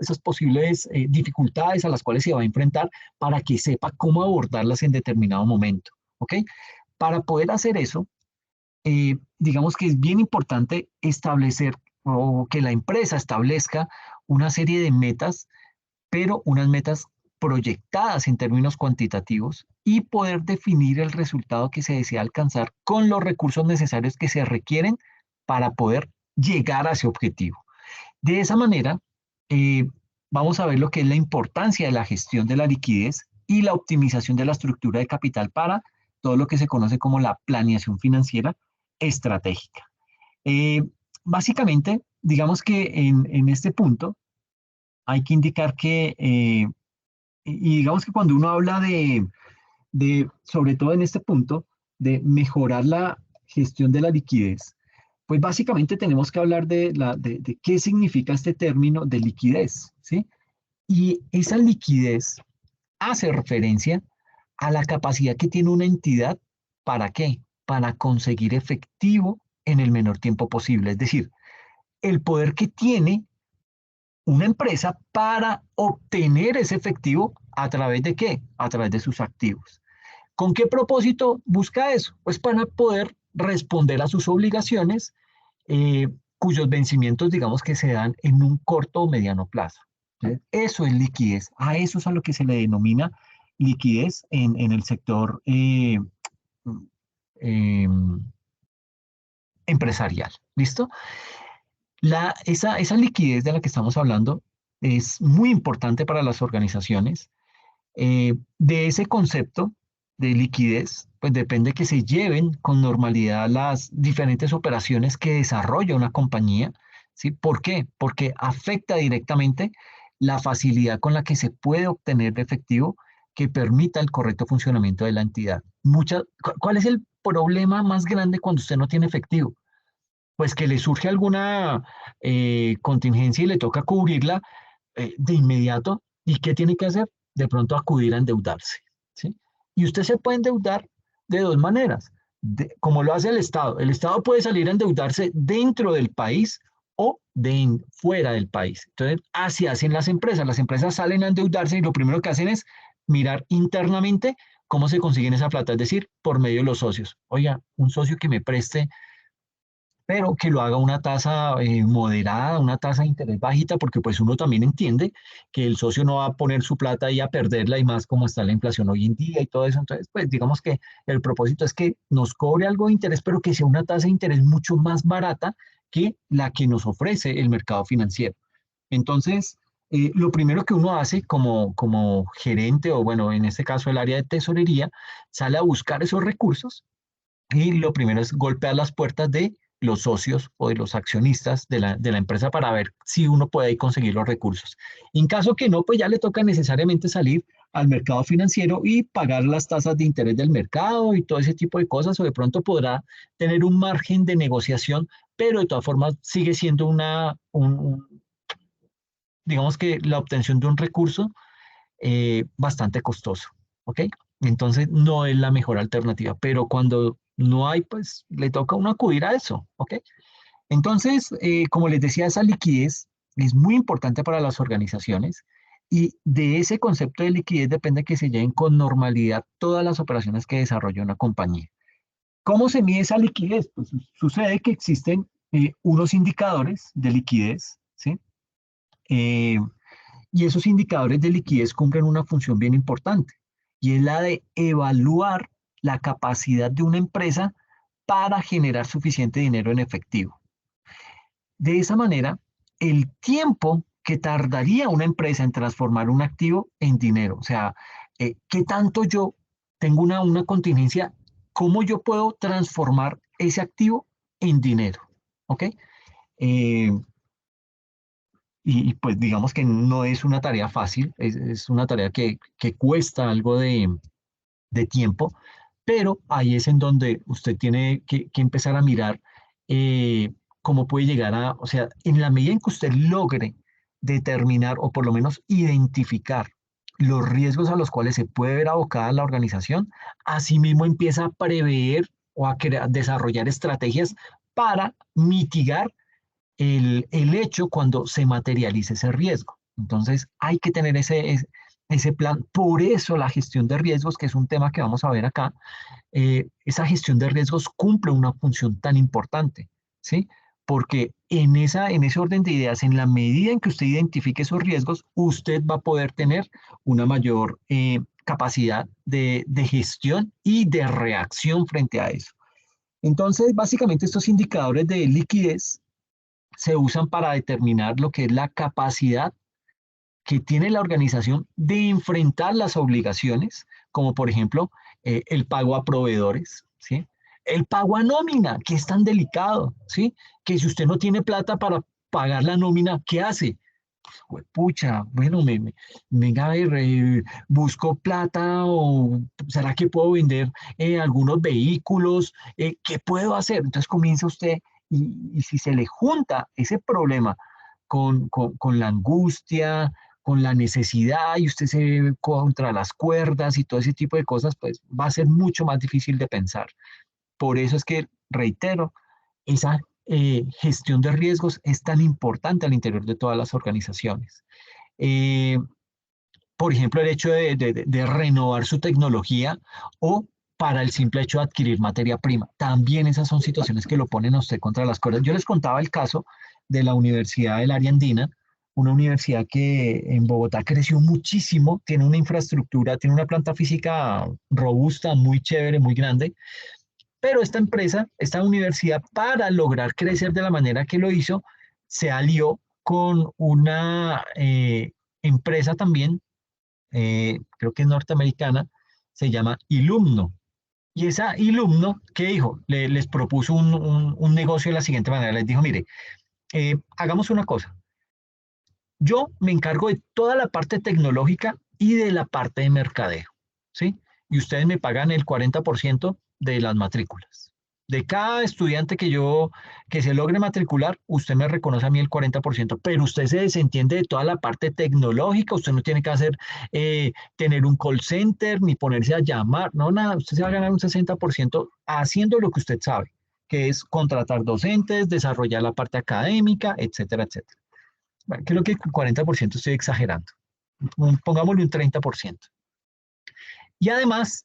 esas posibles dificultades a las cuales se va a enfrentar para que sepa cómo abordarlas en determinado momento. ¿Ok? Para poder hacer eso, digamos que es bien importante establecer o que la empresa establezca una serie de metas, pero unas metas proyectadas en términos cuantitativos y poder definir el resultado que se desea alcanzar con los recursos necesarios que se requieren para poder llegar a ese objetivo. De esa manera, vamos a ver lo que es la importancia de la gestión de la liquidez y la optimización de la estructura de capital para todo lo que se conoce como la planeación financiera estratégica. Eh, Básicamente, digamos que en este punto hay que indicar que, y digamos que cuando uno habla sobre todo en este punto, de mejorar la gestión de la liquidez, pues básicamente tenemos que hablar de qué significa este término de liquidez, ¿sí? Y esa liquidez hace referencia a la capacidad que tiene una entidad, ¿para qué? Para conseguir efectivo en el menor tiempo posible. Es decir, el poder que tiene una empresa para obtener ese efectivo a través de qué? A través de sus activos. ¿Con qué propósito busca eso? Pues para poder responder a sus obligaciones, cuyos vencimientos, digamos que se dan en un corto o mediano plazo. Eso es liquidez. A eso es a lo que se le denomina liquidez en el sector eh, empresarial. ¿Listo? Esa liquidez de la que estamos hablando es muy importante para las organizaciones. De ese concepto de liquidez, pues depende que se lleven con normalidad las diferentes operaciones que desarrolla una compañía. ¿Sí? ¿Por qué? Porque afecta directamente la facilidad con la que se puede obtener efectivo que permita el correcto funcionamiento de la entidad. ¿Cuál es el problema más grande cuando usted no tiene efectivo? Pues que le surge alguna contingencia y le toca cubrirla de inmediato. ¿Y qué tiene que hacer? De pronto acudir a endeudarse. ¿Sí? Y usted se puede endeudar de dos maneras, como lo hace el Estado. El Estado puede salir a endeudarse dentro del país o fuera del país. Entonces, así hacen las empresas. Las empresas salen a endeudarse y lo primero que hacen es mirar internamente cómo se consiguen esa plata, es decir, por medio de los socios. Oiga, un socio que me preste pero que lo haga a una tasa moderada, una tasa de interés bajita, porque pues uno también entiende que el socio no va a poner su plata ahí a perderla y más como está la inflación hoy en día y todo eso. Entonces, pues digamos que el propósito es que nos cobre algo de interés, pero que sea una tasa de interés mucho más barata que la que nos ofrece el mercado financiero. Entonces, lo primero que uno hace como gerente o bueno, en este caso el área de tesorería, sale a buscar esos recursos y lo primero es golpear las puertas de los socios o de los accionistas de la empresa para ver si uno puede ahí conseguir los recursos. En caso que no, pues ya le toca necesariamente salir al mercado financiero y pagar las tasas de interés del mercado y todo ese tipo de cosas, o de pronto podrá tener un margen de negociación, pero de todas formas sigue siendo digamos que la obtención de un recurso bastante costoso, ¿ok? Entonces no es la mejor alternativa, pero cuando no hay, pues le toca a uno acudir a eso, ¿ok? Entonces, como les decía, esa liquidez es muy importante para las organizaciones y de ese concepto de liquidez depende que se lleven con normalidad todas las operaciones que desarrolla una compañía. ¿Cómo se mide esa liquidez? Pues sucede que existen unos indicadores de liquidez, ¿sí? Eh, y esos indicadores de liquidez cumplen una función bien importante y es la de evaluar la capacidad de una empresa para generar suficiente dinero en efectivo. De esa manera, el tiempo que tardaría una empresa en transformar un activo en dinero, o sea, ¿qué tanto yo tengo una contingencia? ¿Cómo yo puedo transformar ese activo en dinero? ¿Ok? Eh, pues digamos que no es una tarea fácil, es una tarea que cuesta algo de tiempo, pero ahí es en donde usted tiene que empezar a mirar cómo puede llegar o sea, en la medida en que usted logre determinar o por lo menos identificar los riesgos a los cuales se puede ver abocada la organización, asimismo empieza a prever o a desarrollar estrategias para mitigar el hecho cuando se materialice ese riesgo. Entonces hay que tener ese plan. Por eso la gestión de riesgos, que es un tema que vamos a ver acá, esa gestión de riesgos cumple una función tan importante, ¿sí? Porque en ese orden de ideas, en la medida en que usted identifique esos riesgos, usted va a poder tener una mayor capacidad de gestión y de reacción frente a eso. Entonces, básicamente estos indicadores de liquidez se usan para determinar lo que es la capacidad que tiene la organización de enfrentar las obligaciones, como por ejemplo el pago a proveedores, ¿sí? El pago a nómina, que es tan delicado, ¿sí? Que si usted no tiene plata para pagar la nómina, ¿qué hace? Pues, pucha, bueno, venga a ver, busco plata o será que puedo vender algunos vehículos, ¿qué puedo hacer? Entonces comienza usted y si se le junta ese problema con la angustia, con la necesidad y usted se ve contra las cuerdas y todo ese tipo de cosas, pues va a ser mucho más difícil de pensar. Por eso es que, reitero, esa gestión de riesgos es tan importante al interior de todas las organizaciones. Eh, por ejemplo, el hecho de renovar su tecnología o para el simple hecho de adquirir materia prima. También esas son situaciones que lo ponen a usted contra las cuerdas. Yo les contaba el caso de la Universidad del Área Andina, una universidad que en Bogotá creció muchísimo, tiene una infraestructura, tiene una planta física robusta, muy chévere, muy grande, pero esta empresa, esta universidad, para lograr crecer de la manera que lo hizo, se alió con una empresa también, creo que es norteamericana, se llama Ilumno. Y esa Ilumno, ¿qué dijo? Les propuso un negocio de la siguiente manera. Les dijo, mire, hagamos una cosa. Yo me encargo de toda la parte tecnológica y de la parte de mercadeo, ¿sí? Y ustedes me pagan el 40% de las matrículas. De cada estudiante que se logre matricular, usted me reconoce a mí el 40%, pero usted se desentiende de toda la parte tecnológica, usted no tiene que tener un call center, ni ponerse a llamar, no, nada, usted se va a ganar un 60% haciendo lo que usted sabe, que es contratar docentes, desarrollar la parte académica, etcétera, etcétera. Bueno, creo que con 40% estoy exagerando. Pongámosle un 30%. Y además,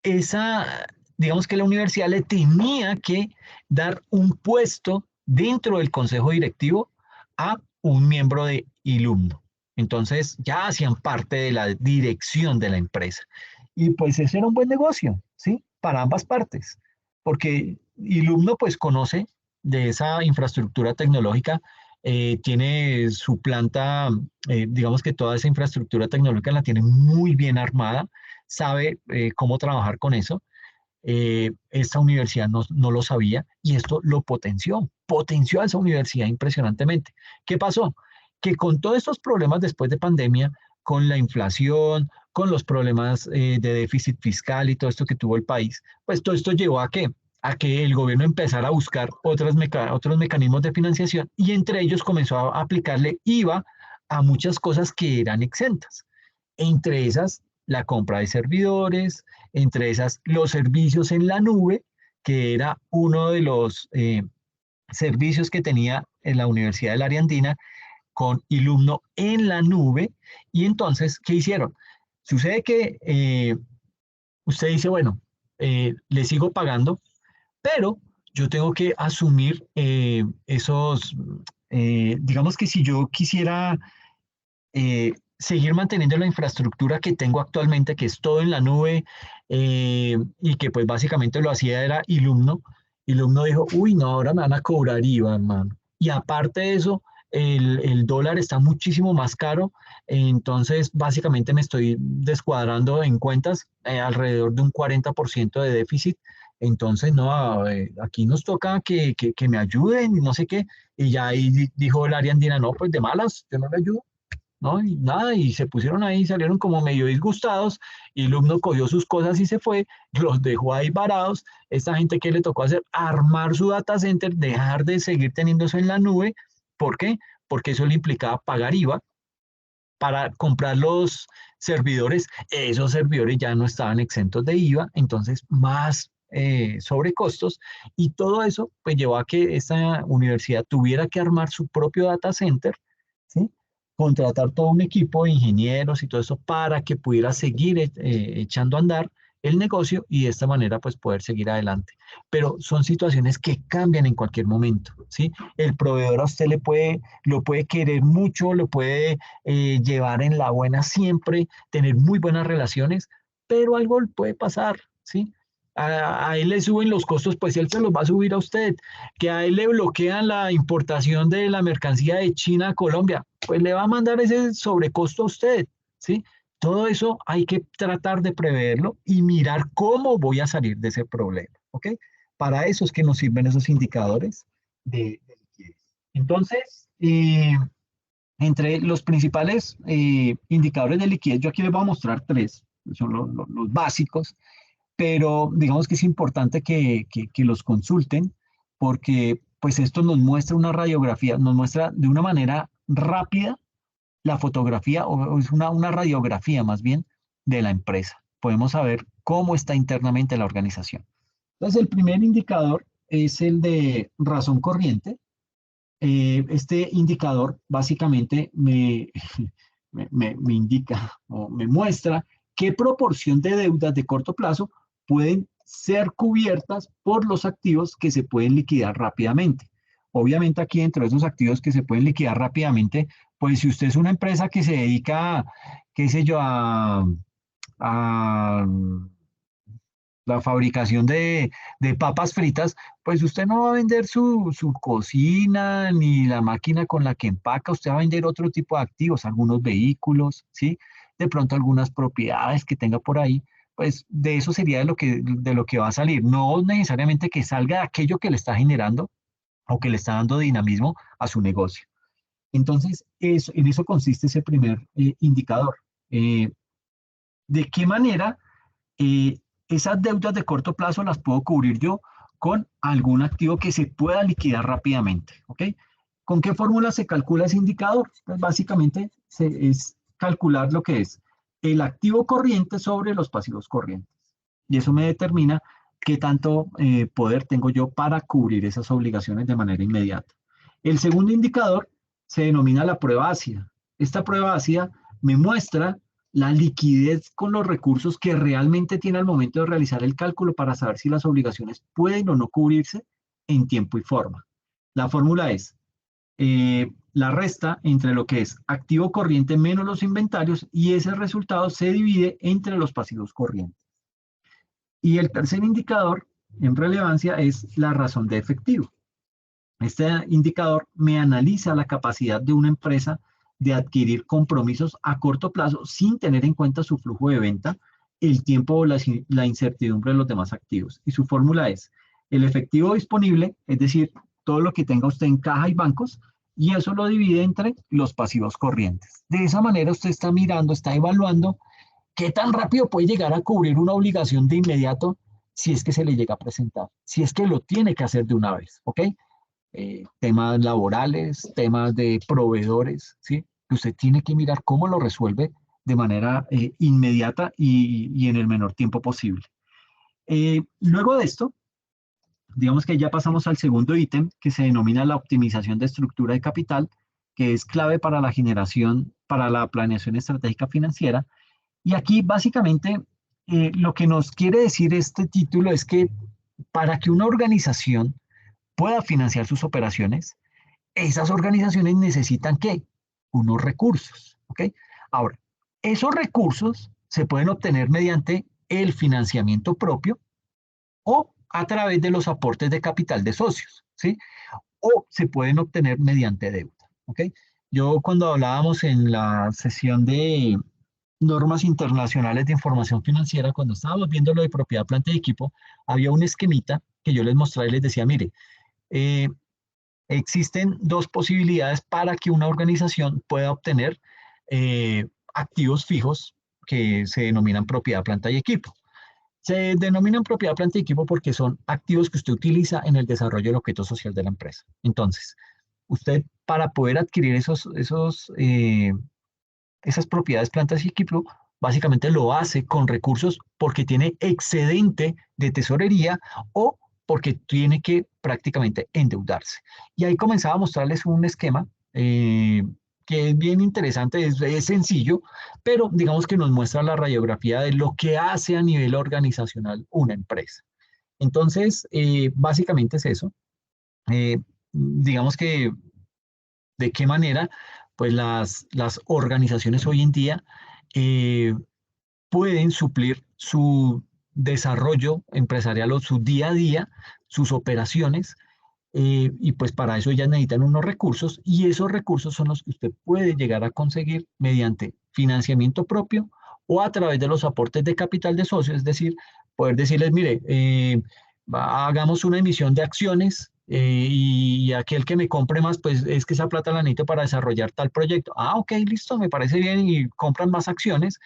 esa, digamos que la universidad le tenía que dar un puesto dentro del consejo directivo a un miembro de Ilumno. Entonces ya hacían parte de la dirección de la empresa. Y pues ese era un buen negocio, ¿sí? Para ambas partes, porque Ilumno pues conoce de esa infraestructura tecnológica, tiene su planta, digamos que toda esa infraestructura tecnológica la tiene muy bien armada, sabe cómo trabajar con eso. Esta universidad no lo sabía y esto lo potenció a esa universidad impresionantemente. ¿Qué pasó? Que con todos estos problemas después de pandemia, con la inflación, con los problemas de déficit fiscal y todo esto que tuvo el país, pues todo esto llevó a qué? A que el gobierno empezara a buscar otros mecanismos de financiación y entre ellos comenzó a aplicarle IVA a muchas cosas que eran exentas. Entre esas, la compra de servidores, entre esas, los servicios en la nube, que era uno de los servicios que tenía en la Universidad del Área Andina con Ilumno en la nube. Y entonces, ¿qué hicieron? Sucede que usted dice, bueno, le sigo pagando, pero yo tengo que asumir digamos que si yo quisiera seguir manteniendo la infraestructura que tengo actualmente, que es todo en la nube, y que pues básicamente lo hacía era Ilumno. Ilumno dijo, uy, no, ahora me van a cobrar IVA, hermano. Y aparte de eso, el dólar está muchísimo más caro, entonces básicamente me estoy descuadrando en cuentas alrededor de un 40% de déficit. Entonces, no, aquí nos toca que me ayuden y no sé qué. Y ya ahí dijo el área andina, no, pues de malas, yo no le ayudo. ¿No? Y nada, y se pusieron ahí, salieron como medio disgustados, y el alumno cogió sus cosas y se fue, los dejó ahí varados. Esta gente que le tocó hacer, armar su data center, dejar de seguir teniendo eso en la nube. ¿Por qué? Porque eso le implicaba pagar IVA para comprar los servidores. Esos servidores ya no estaban exentos de IVA, entonces más sobrecostos, y todo eso pues llevó a que esta universidad tuviera que armar su propio data center, ¿sí? Contratar todo un equipo de ingenieros y todo eso para que pudiera seguir echando a andar el negocio y de esta manera pues poder seguir adelante. Pero son situaciones que cambian en cualquier momento, ¿sí? El proveedor a usted lo puede querer mucho, lo puede llevar en la buena siempre, tener muy buenas relaciones, pero algo puede pasar, ¿sí? A él le suben los costos, pues él se los va a subir a usted. Que a él le bloquean la importación de la mercancía de China a Colombia, pues le va a mandar ese sobrecosto a usted, ¿sí? Todo eso hay que tratar de preverlo y mirar cómo voy a salir de ese problema, ¿ok? Para eso es que nos sirven esos indicadores de liquidez. Entonces, entre los principales indicadores de liquidez, yo aquí les voy a mostrar tres, son los básicos, pero digamos que es importante que los consulten porque pues esto nos muestra una radiografía, nos muestra de una manera rápida la fotografía, o es una radiografía más bien de la empresa. Podemos saber cómo está internamente la organización. Entonces, el primer indicador es el de razón corriente. Este indicador básicamente me indica o me muestra qué proporción de deudas de corto plazo pueden ser cubiertas por los activos que se pueden liquidar rápidamente. Obviamente aquí dentro de esos activos que se pueden liquidar rápidamente, pues si usted es una empresa que se dedica, qué sé yo, a la fabricación de papas fritas, pues usted no va a vender su cocina ni la máquina con la que empaca, usted va a vender otro tipo de activos, algunos vehículos, ¿sí? De pronto algunas propiedades que tenga por ahí, pues de eso sería de lo que va a salir. No necesariamente que salga de aquello que le está generando o que le está dando dinamismo a su negocio. Entonces, en eso consiste ese primer indicador. ¿De qué manera esas deudas de corto plazo las puedo cubrir yo con algún activo que se pueda liquidar rápidamente? ¿Ok? ¿Con qué fórmula se calcula ese indicador? Pues básicamente es calcular lo que es el activo corriente sobre los pasivos corrientes. Y eso me determina qué tanto poder tengo yo para cubrir esas obligaciones de manera inmediata. El segundo indicador se denomina la prueba ácida. Esta prueba ácida me muestra la liquidez con los recursos que realmente tiene al momento de realizar el cálculo para saber si las obligaciones pueden o no cubrirse en tiempo y forma. La fórmula es la resta entre lo que es activo corriente menos los inventarios y ese resultado se divide entre los pasivos corrientes. Y el tercer indicador en relevancia es la razón de efectivo. Este indicador me analiza la capacidad de una empresa de adquirir compromisos a corto plazo sin tener en cuenta su flujo de venta, el tiempo o la incertidumbre de los demás activos. Y su fórmula es el efectivo disponible, es decir, todo lo que tenga usted en caja y bancos, y eso lo divide entre los pasivos corrientes. De esa manera usted está mirando, está evaluando qué tan rápido puede llegar a cubrir una obligación de inmediato si es que se le llega a presentar, si es que lo tiene que hacer de una vez, ¿ok? Temas laborales, temas de proveedores, ¿sí? Que usted tiene que mirar cómo lo resuelve de manera inmediata y en el menor tiempo posible. Luego de esto, digamos que ya pasamos al segundo ítem que se denomina la optimización de estructura de capital, que es clave para la generación, para la planeación estratégica financiera. Y aquí básicamente lo que nos quiere decir este título es que para que una organización pueda financiar sus operaciones, esas organizaciones necesitan ¿qué? Unos recursos, ¿ok? Ahora, esos recursos se pueden obtener mediante el financiamiento propio o a través de los aportes de capital de socios, ¿sí? O se pueden obtener mediante deuda, ¿ok? Yo cuando hablábamos en la sesión de normas internacionales de información financiera, cuando estábamos viendo lo de propiedad, planta y equipo, había un esquemita que yo les mostré y les decía, mire, eh, existen dos posibilidades para que una organización pueda obtener eh, activos fijos que se denominan propiedad, planta y equipo. Se denominan propiedad, planta y equipo porque son activos que usted utiliza en el desarrollo del objeto social de la empresa. Entonces, usted para poder adquirir esas propiedades, plantas y equipo, básicamente lo hace con recursos porque tiene excedente de tesorería o porque tiene que prácticamente endeudarse. Y ahí comenzaba a mostrarles un esquema que es bien interesante, es sencillo, pero digamos que nos muestra la radiografía de lo que hace a nivel organizacional una empresa. Entonces, básicamente es eso. Digamos que de qué manera pues las organizaciones hoy en día eh, pueden suplir su desarrollo empresarial o su día a día, sus operaciones, y pues para eso ya necesitan unos recursos y esos recursos son los que usted puede llegar a conseguir mediante financiamiento propio o a través de los aportes de capital de socios, es decir, poder decirles, mire, hagamos una emisión de acciones y aquel que me compre más, pues es que esa plata la necesito para desarrollar tal proyecto. Ah, ok, listo, me parece bien y compran más acciones,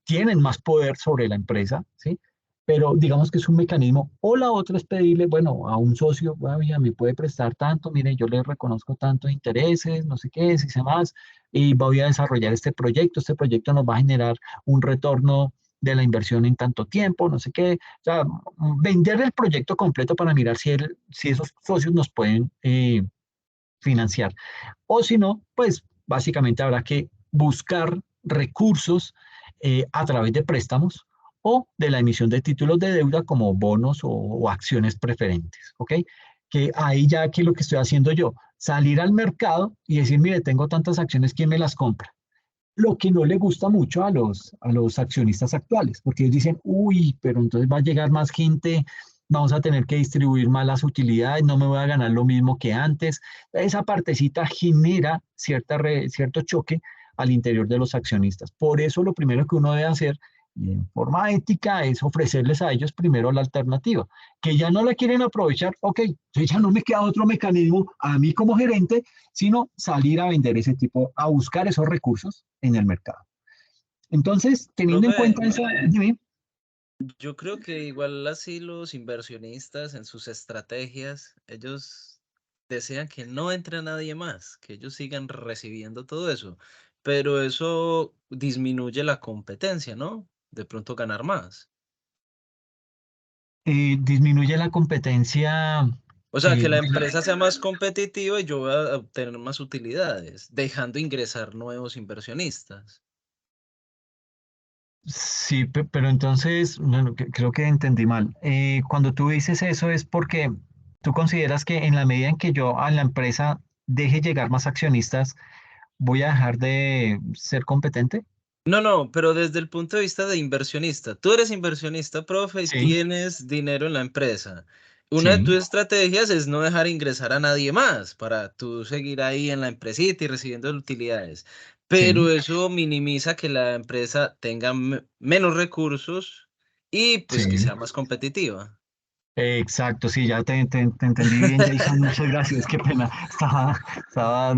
tienen más poder sobre la empresa, ¿sí? Pero digamos que es un mecanismo. O la otra es pedirle, bueno, a un socio, bueno, mira, me puede prestar tanto, mire, yo le reconozco tanto intereses, no sé qué, si sé más, y voy a desarrollar este proyecto nos va a generar un retorno de la inversión en tanto tiempo, no sé qué, o sea, vender el proyecto completo para mirar si esos socios nos pueden financiar. O si no, pues básicamente habrá que buscar recursos a través de préstamos o de la emisión de títulos de deuda como bonos o acciones preferentes, ¿ok? Que ahí ya aquí lo que estoy haciendo yo, salir al mercado y decir, mire, tengo tantas acciones, ¿quién me las compra? Lo que no le gusta mucho a los accionistas actuales, porque ellos dicen, uy, pero entonces va a llegar más gente, vamos a tener que distribuir más las utilidades, no me voy a ganar lo mismo que antes. Esa partecita genera cierto choque al interior de los accionistas. Por eso lo primero que uno debe hacer y en forma ética es ofrecerles a ellos primero la alternativa, que ya no la quieren aprovechar, ok, entonces ya no me queda otro mecanismo a mí como gerente sino salir a vender ese tipo, a buscar esos recursos en el mercado. Entonces, teniendo en Profe, cuenta eso, dime, yo creo que igual así los inversionistas en sus estrategias, ellos desean que no entre nadie más, que ellos sigan recibiendo todo eso, pero eso disminuye la competencia, ¿no? De pronto ganar más. disminuye la competencia. O sea, eh, que la empresa sea más competitiva y yo voy a obtener más utilidades, dejando ingresar nuevos inversionistas. Sí, pero entonces, bueno, creo que entendí mal. Cuando tú dices eso es porque tú consideras que en la medida en que yo a la empresa deje llegar más accionistas, voy a dejar de ser competente. No, no, pero desde el punto de vista de inversionista. Tú eres inversionista, profe, y Sí, tienes dinero en la empresa. Una de tus sí, estrategias es no dejar ingresar a nadie más para tú seguir ahí en la empresita y recibiendo utilidades. sí. Pero eso minimiza que la empresa tenga menos recursos y pues que Sí, sea más competitiva. exacto, sí, ya te entendí bien, Jason, muchas gracias, qué pena, estaba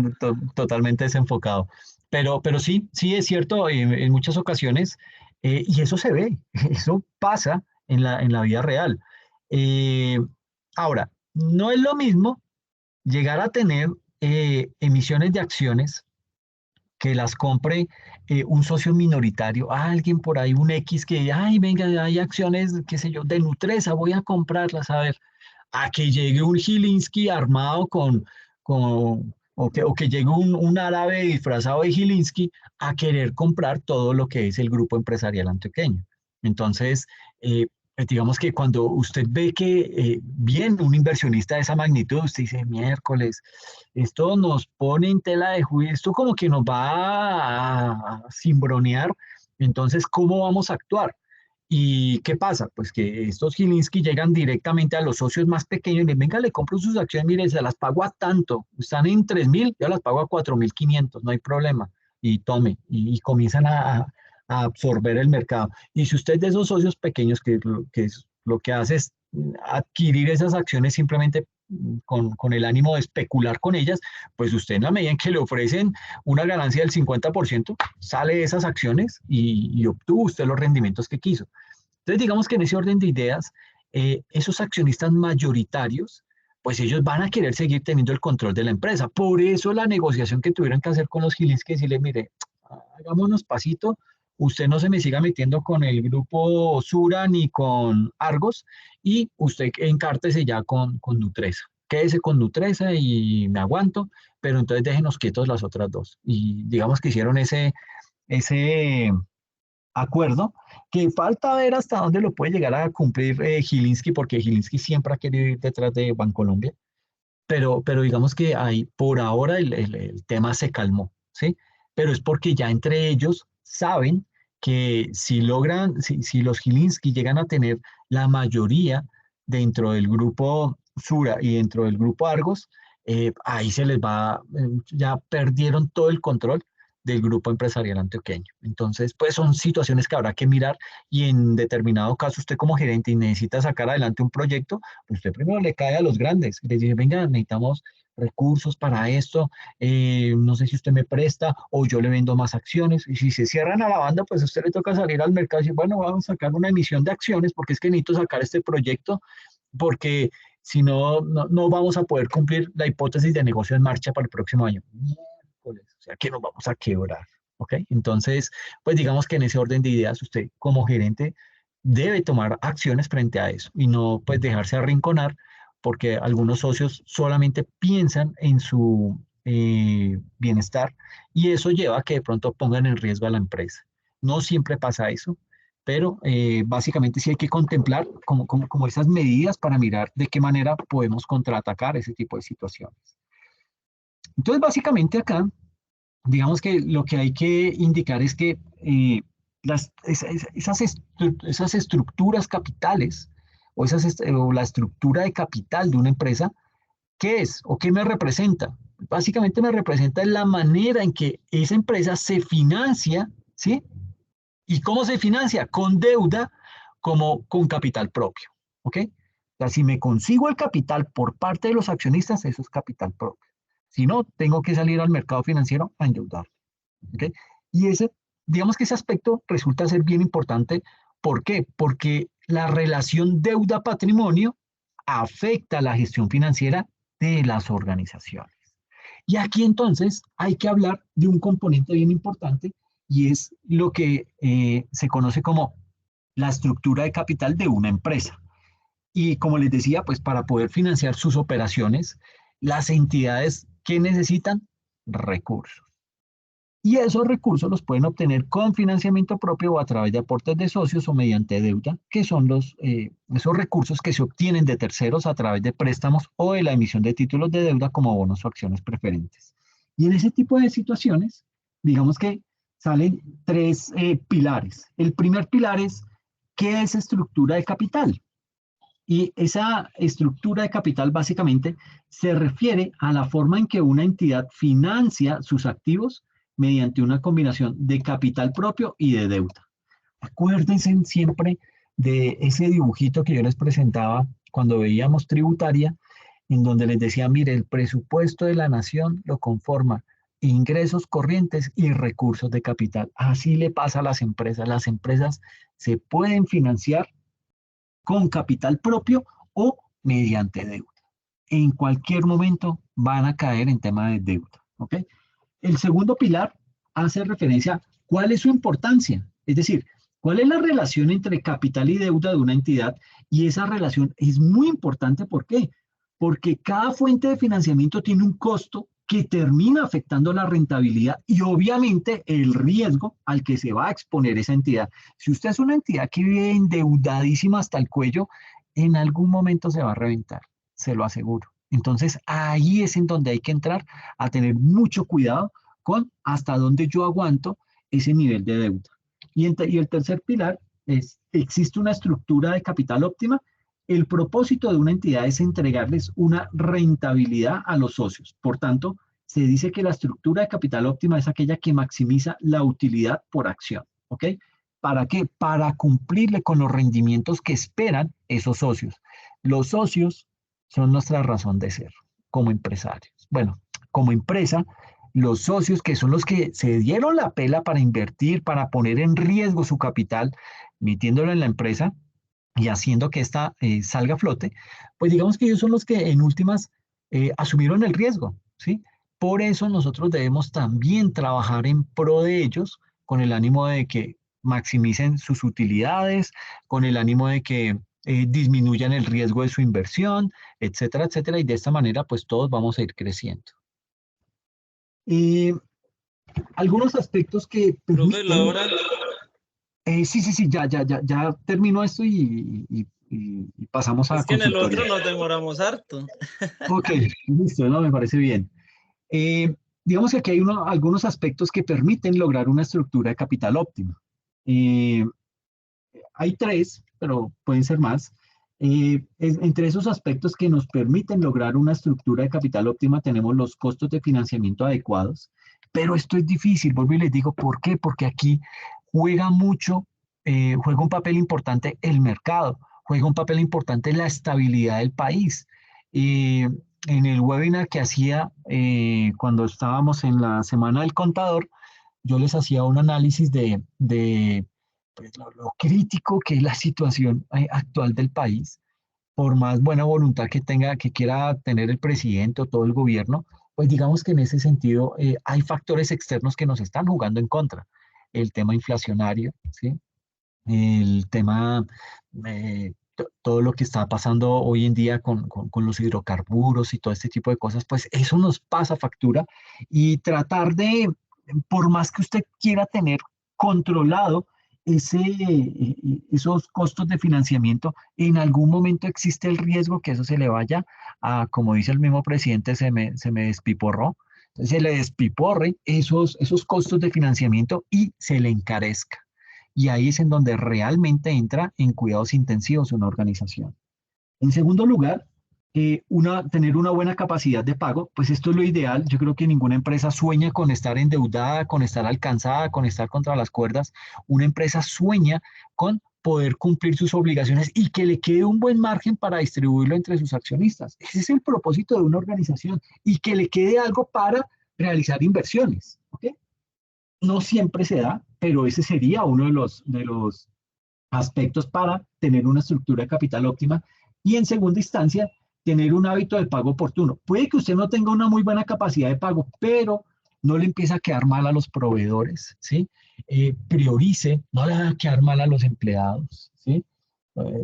totalmente desenfocado. Pero sí, sí es cierto, en muchas ocasiones, y eso se ve, eso pasa en la vida real. Eh, Ahora, no es lo mismo llegar a tener emisiones de acciones que las compre un socio minoritario, alguien por ahí, un X que, ay, venga, hay acciones, qué sé yo, de Nutresa, voy a comprarlas, a ver, a que llegue un Gilinski armado o que llegue un árabe disfrazado de Gilinski a querer comprar todo lo que es el grupo empresarial antioqueño. Entonces, digamos que cuando usted ve que bien un inversionista de esa magnitud, usted dice, miércoles, esto nos pone en tela de juicio, esto como que nos va a cimbronear, entonces, ¿cómo vamos a actuar? ¿Y qué pasa? Pues que estos Gilinski llegan directamente a los socios más pequeños y les venga, le compro sus acciones, mire, se las pago a tanto, están en 3.000, yo las pago a 4.500, no hay problema, y tome, y comienzan a absorber el mercado. Y si usted de esos socios pequeños, que es, lo que hace es adquirir esas acciones simplemente con el ánimo de especular con ellas, pues usted en la medida en que le ofrecen una ganancia del 50%, sale de esas acciones y obtuvo usted los rendimientos que quiso. Entonces, digamos que en ese orden de ideas, esos accionistas mayoritarios, pues ellos van a querer seguir teniendo el control de la empresa. Por eso la negociación que tuvieron que hacer con los Gilis, que decirle, mire, hagámonos pasito, usted no se me siga metiendo con el grupo Sura ni con Argos y usted encártese ya con Nutresa. Quédese con Nutresa y me aguanto, pero entonces déjenos quietos las otras dos. Y digamos que hicieron ese acuerdo, que falta ver hasta dónde lo puede llegar a cumplir Gilinski, porque Gilinski siempre ha querido ir detrás de Bancolombia, pero digamos que ahí por ahora el tema se calmó, ¿sí? Pero es porque ya entre ellos saben que si logran, si los Gilinski llegan a tener la mayoría dentro del grupo Sura y dentro del grupo Argos, ahí se les va, ya perdieron todo el control del grupo empresarial antioqueño. Entonces, pues son situaciones que habrá que mirar y en determinado caso usted como gerente y necesita sacar adelante un proyecto, pues usted primero le cae a los grandes, les dice, venga, necesitamos recursos para esto, no sé si usted me presta o yo le vendo más acciones, y si se cierran a la banda, pues a usted le toca salir al mercado y decir, bueno, vamos a sacar una emisión de acciones porque es que necesito sacar este proyecto, porque si no, no vamos a poder cumplir la hipótesis de negocio en marcha para el próximo año. Miércoles, o sea que nos vamos a quebrar. ¿Ok? Entonces, pues digamos que en ese orden de ideas, usted como gerente debe tomar acciones frente a eso y no pues dejarse arrinconar porque algunos socios solamente piensan en su bienestar y eso lleva a que de pronto pongan en riesgo a la empresa. No siempre pasa eso, pero básicamente sí hay que contemplar como esas medidas para mirar de qué manera podemos contraatacar ese tipo de situaciones. Entonces, básicamente acá digamos que lo que hay que indicar es que esas estructuras capitales o la estructura de capital de una empresa, ¿qué es o qué me representa? Básicamente me representa la manera en que esa empresa se financia, ¿sí? ¿Y cómo se financia? Con deuda como con capital propio, ¿ok? O sea, si me consigo el capital por parte de los accionistas, eso es capital propio. Si no, tengo que salir al mercado financiero a endeudar. ¿Ok? Y digamos que ese aspecto resulta ser bien importante. ¿Por qué? Porque la relación deuda-patrimonio afecta la gestión financiera de las organizaciones. Y aquí entonces hay que hablar de un componente bien importante y es lo que se conoce como la estructura de capital de una empresa. Y como les decía, pues para poder financiar sus operaciones, las entidades que necesitan recursos. Y esos recursos los pueden obtener con financiamiento propio o a través de aportes de socios o mediante deuda, que son esos recursos que se obtienen de terceros a través de préstamos o de la emisión de títulos de deuda como bonos o acciones preferentes. Y en ese tipo de situaciones, digamos que salen tres pilares. El primer pilar es, ¿qué es estructura de capital? Y esa estructura de capital básicamente se refiere a la forma en que una entidad financia sus activos mediante una combinación de capital propio y de deuda. Acuérdense siempre de ese dibujito que yo les presentaba cuando veíamos tributaria, en donde les decía, mire, el presupuesto de la nación lo conforma ingresos corrientes y recursos de capital. Así le pasa a las empresas. Las empresas se pueden financiar con capital propio o mediante deuda. En cualquier momento van a caer en tema de deuda. ¿Ok? El segundo pilar hace referencia a cuál es su importancia, es decir, cuál es la relación entre capital y deuda de una entidad, y esa relación es muy importante. ¿Por qué? Porque cada fuente de financiamiento tiene un costo que termina afectando la rentabilidad y obviamente el riesgo al que se va a exponer esa entidad. Si usted es una entidad que vive endeudadísima hasta el cuello, en algún momento se va a reventar, se lo aseguro. Entonces ahí es en donde hay que entrar a tener mucho cuidado con hasta dónde yo aguanto ese nivel de deuda. Y el tercer pilar es, ¿existe una estructura de capital óptima? El propósito de una entidad es entregarles una rentabilidad a los socios. Por tanto, se dice que la estructura de capital óptima es aquella que maximiza la utilidad por acción. ¿Ok? ¿Para qué? Para cumplirle con los rendimientos que esperan esos socios. Los socios son nuestra razón de ser como empresarios. Bueno, como empresa, los socios, que son los que se dieron la pela para invertir, para poner en riesgo su capital, metiéndolo en la empresa y haciendo que ésta salga a flote, pues digamos que ellos son los que en últimas asumieron el riesgo, ¿sí? Por eso nosotros debemos también trabajar en pro de ellos con el ánimo de que maximicen sus utilidades, con el ánimo de que disminuyan el riesgo de su inversión, etcétera, etcétera, y de esta manera pues todos vamos a ir creciendo. Eh, algunos aspectos que Profe, la permiten... hora. Sí, ya termino esto y pasamos a Es que en el consultoría. otro nos demoramos harto. Ok, listo, ¿no? Me parece bien. Eh, digamos que aquí hay algunos aspectos que permiten lograr una estructura de capital óptima. Eh, hay tres, pero pueden ser más. Entre esos aspectos que nos permiten lograr una estructura de capital óptima tenemos los costos de financiamiento adecuados, pero esto es difícil, vuelvo y les digo, ¿por qué? Porque aquí juega mucho, juega un papel importante el mercado, juega un papel importante la estabilidad del país. Eh, en el webinar que hacía cuando estábamos en la Semana del Contador, yo les hacía un análisis de pues, lo crítico que es la situación actual del país, por más buena voluntad que tenga, que quiera tener el presidente o todo el gobierno, pues digamos que en ese sentido hay factores externos que nos están jugando en contra. El tema inflacionario, ¿sí? El tema, todo lo que está pasando hoy en día con los hidrocarburos y todo este tipo de cosas, pues eso nos pasa factura y tratar de, por más que usted quiera tener controlado esos costos de financiamiento, en algún momento existe el riesgo que eso se le vaya a, como dice el mismo presidente, se me despiporró. Entonces se le despiporre esos costos de financiamiento y se le encarezca. Y ahí es en donde realmente entra en cuidados intensivos una organización. En segundo lugar, tener una buena capacidad de pago, pues esto es lo ideal. Yo creo que ninguna empresa sueña con estar endeudada, con estar alcanzada, con estar contra las cuerdas. Una empresa sueña con poder cumplir sus obligaciones y que le quede un buen margen para distribuirlo entre sus accionistas. Ese es el propósito de una organización y que le quede algo para realizar inversiones. ¿Ok? No siempre se da, pero ese sería uno de los aspectos para tener una estructura de capital óptima. Y en segunda instancia, tener un hábito de pago oportuno. Puede que usted no tenga una muy buena capacidad de pago, pero no le empieza a quedar mal a los proveedores, ¿sí? Priorice, no le va a quedar mal a los empleados, ¿sí?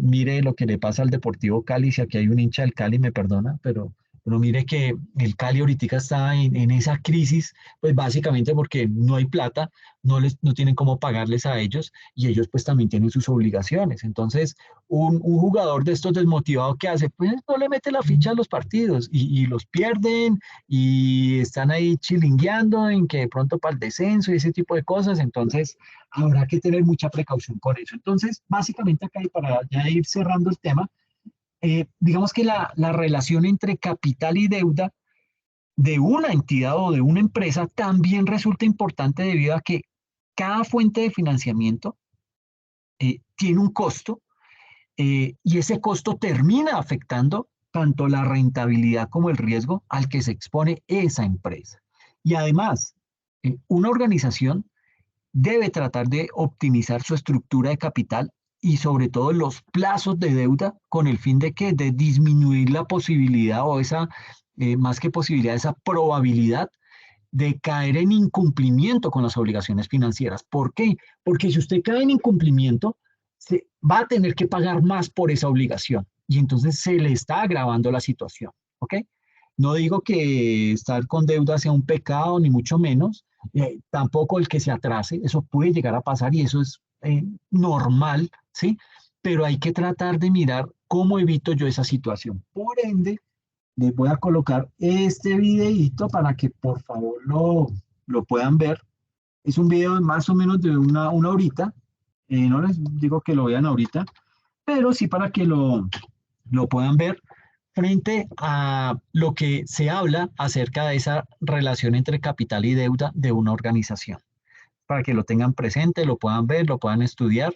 Mire lo que le pasa al Deportivo Cali, si aquí hay un hincha del Cali, me perdona, pero Pero mire que el Cali ahorita está en esa crisis, pues básicamente porque no hay plata, no tienen cómo pagarles a ellos y ellos pues también tienen sus obligaciones. Entonces, un jugador de estos desmotivados que hace, pues no le mete la ficha a los partidos y los pierden y están ahí chilingueando en que de pronto para el descenso y ese tipo de cosas. Entonces, habrá que tener mucha precaución con eso. Entonces, básicamente acá y para ya ir cerrando el tema, digamos que la relación entre capital y deuda de una entidad o de una empresa también resulta importante debido a que cada fuente de financiamiento tiene un costo y ese costo termina afectando tanto la rentabilidad como el riesgo al que se expone esa empresa. Y además, una organización debe tratar de optimizar su estructura de capital y sobre todo los plazos de deuda con el fin de que de disminuir la posibilidad o esa más que posibilidad, esa probabilidad de caer en incumplimiento con las obligaciones financieras. ¿Por qué? Porque si usted cae en incumplimiento, se va a tener que pagar más por esa obligación y entonces se le está agravando la situación. ¿Ok? No digo que estar con deuda sea un pecado, ni mucho menos, tampoco el que se atrase, eso puede llegar a pasar y eso es normal, ¿sí? Pero hay que tratar de mirar cómo evito yo esa situación. Por ende, les voy a colocar este videito para que por favor lo puedan ver. Es un video de más o menos de una horita. No les digo que lo vean ahorita, pero sí para que lo puedan ver frente a lo que se habla acerca de esa relación entre capital y deuda de una organización. Para que lo tengan presente, lo puedan ver, lo puedan estudiar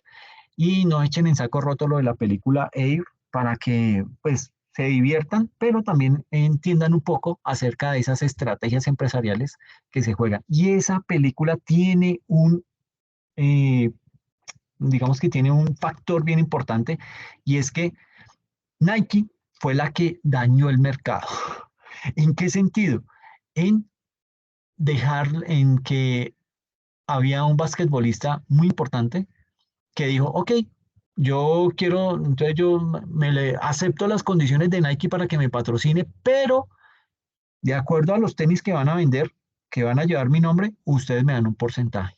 y no echen en saco roto lo de la película Air para que pues se diviertan, pero también entiendan un poco acerca de esas estrategias empresariales que se juegan. Y esa película tiene eh, digamos que tiene un factor bien importante y es que Nike fue la que dañó el mercado. ¿En qué sentido? En en que había un basquetbolista muy importante que dijo, ok, yo quiero, entonces yo me le acepto las condiciones de Nike para que me patrocine, pero de acuerdo a los tenis que van a vender, que van a llevar mi nombre, ustedes me dan un porcentaje.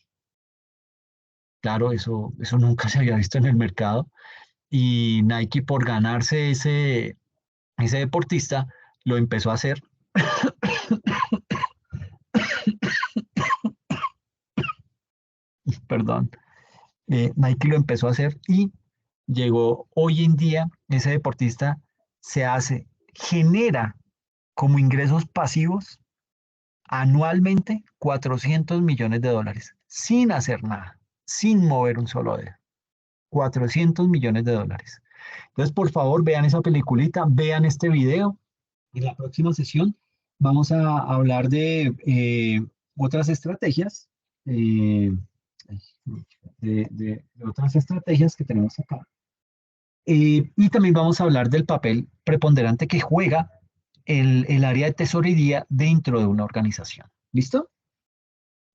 Claro, eso nunca se había visto en el mercado y Nike por ganarse ese deportista lo empezó a hacer, perdón, Nike lo empezó a hacer y llegó hoy en día, ese deportista genera como ingresos pasivos anualmente 400 millones de dólares, sin hacer nada, sin mover un solo dedo. 400 millones de dólares. Entonces, por favor, vean esa peliculita, vean este video. En la próxima sesión vamos a hablar de otras estrategias, eh, de otras estrategias que tenemos acá. Y también vamos a hablar del papel preponderante que juega el área de tesorería dentro de una organización. ¿Listo?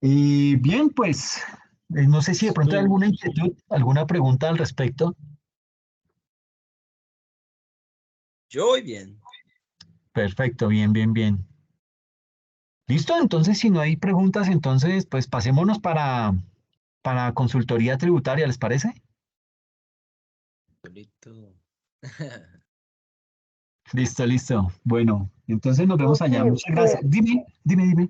Bien, pues no sé si de pronto hay Listo. alguna inquietud, alguna pregunta al respecto. Yo voy bien. Perfecto, bien, bien, bien. Listo, entonces si no hay preguntas, entonces pues pasémonos para consultoría tributaria, ¿les parece? Solito. Listo, listo. Bueno, entonces nos vemos allá. Profe, Muchas gracias. Dime, dime, dime.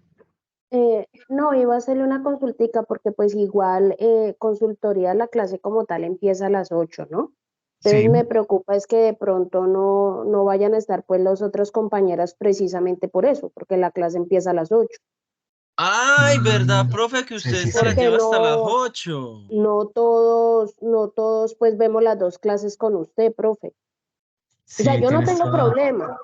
no, iba a hacerle una consultica porque pues igual consultoría, la clase como tal empieza a las 8, ¿no? Entonces Sí. me preocupa es que de pronto no vayan a estar pues los otros compañeros precisamente por eso, porque la clase empieza a las 8. Ay, ¿verdad, Mm, profe, que sí, usted sí, se la sí. Porque lleva hasta las 8? no todos pues vemos las dos clases con usted, profe. O sea, Sí, tienes toda.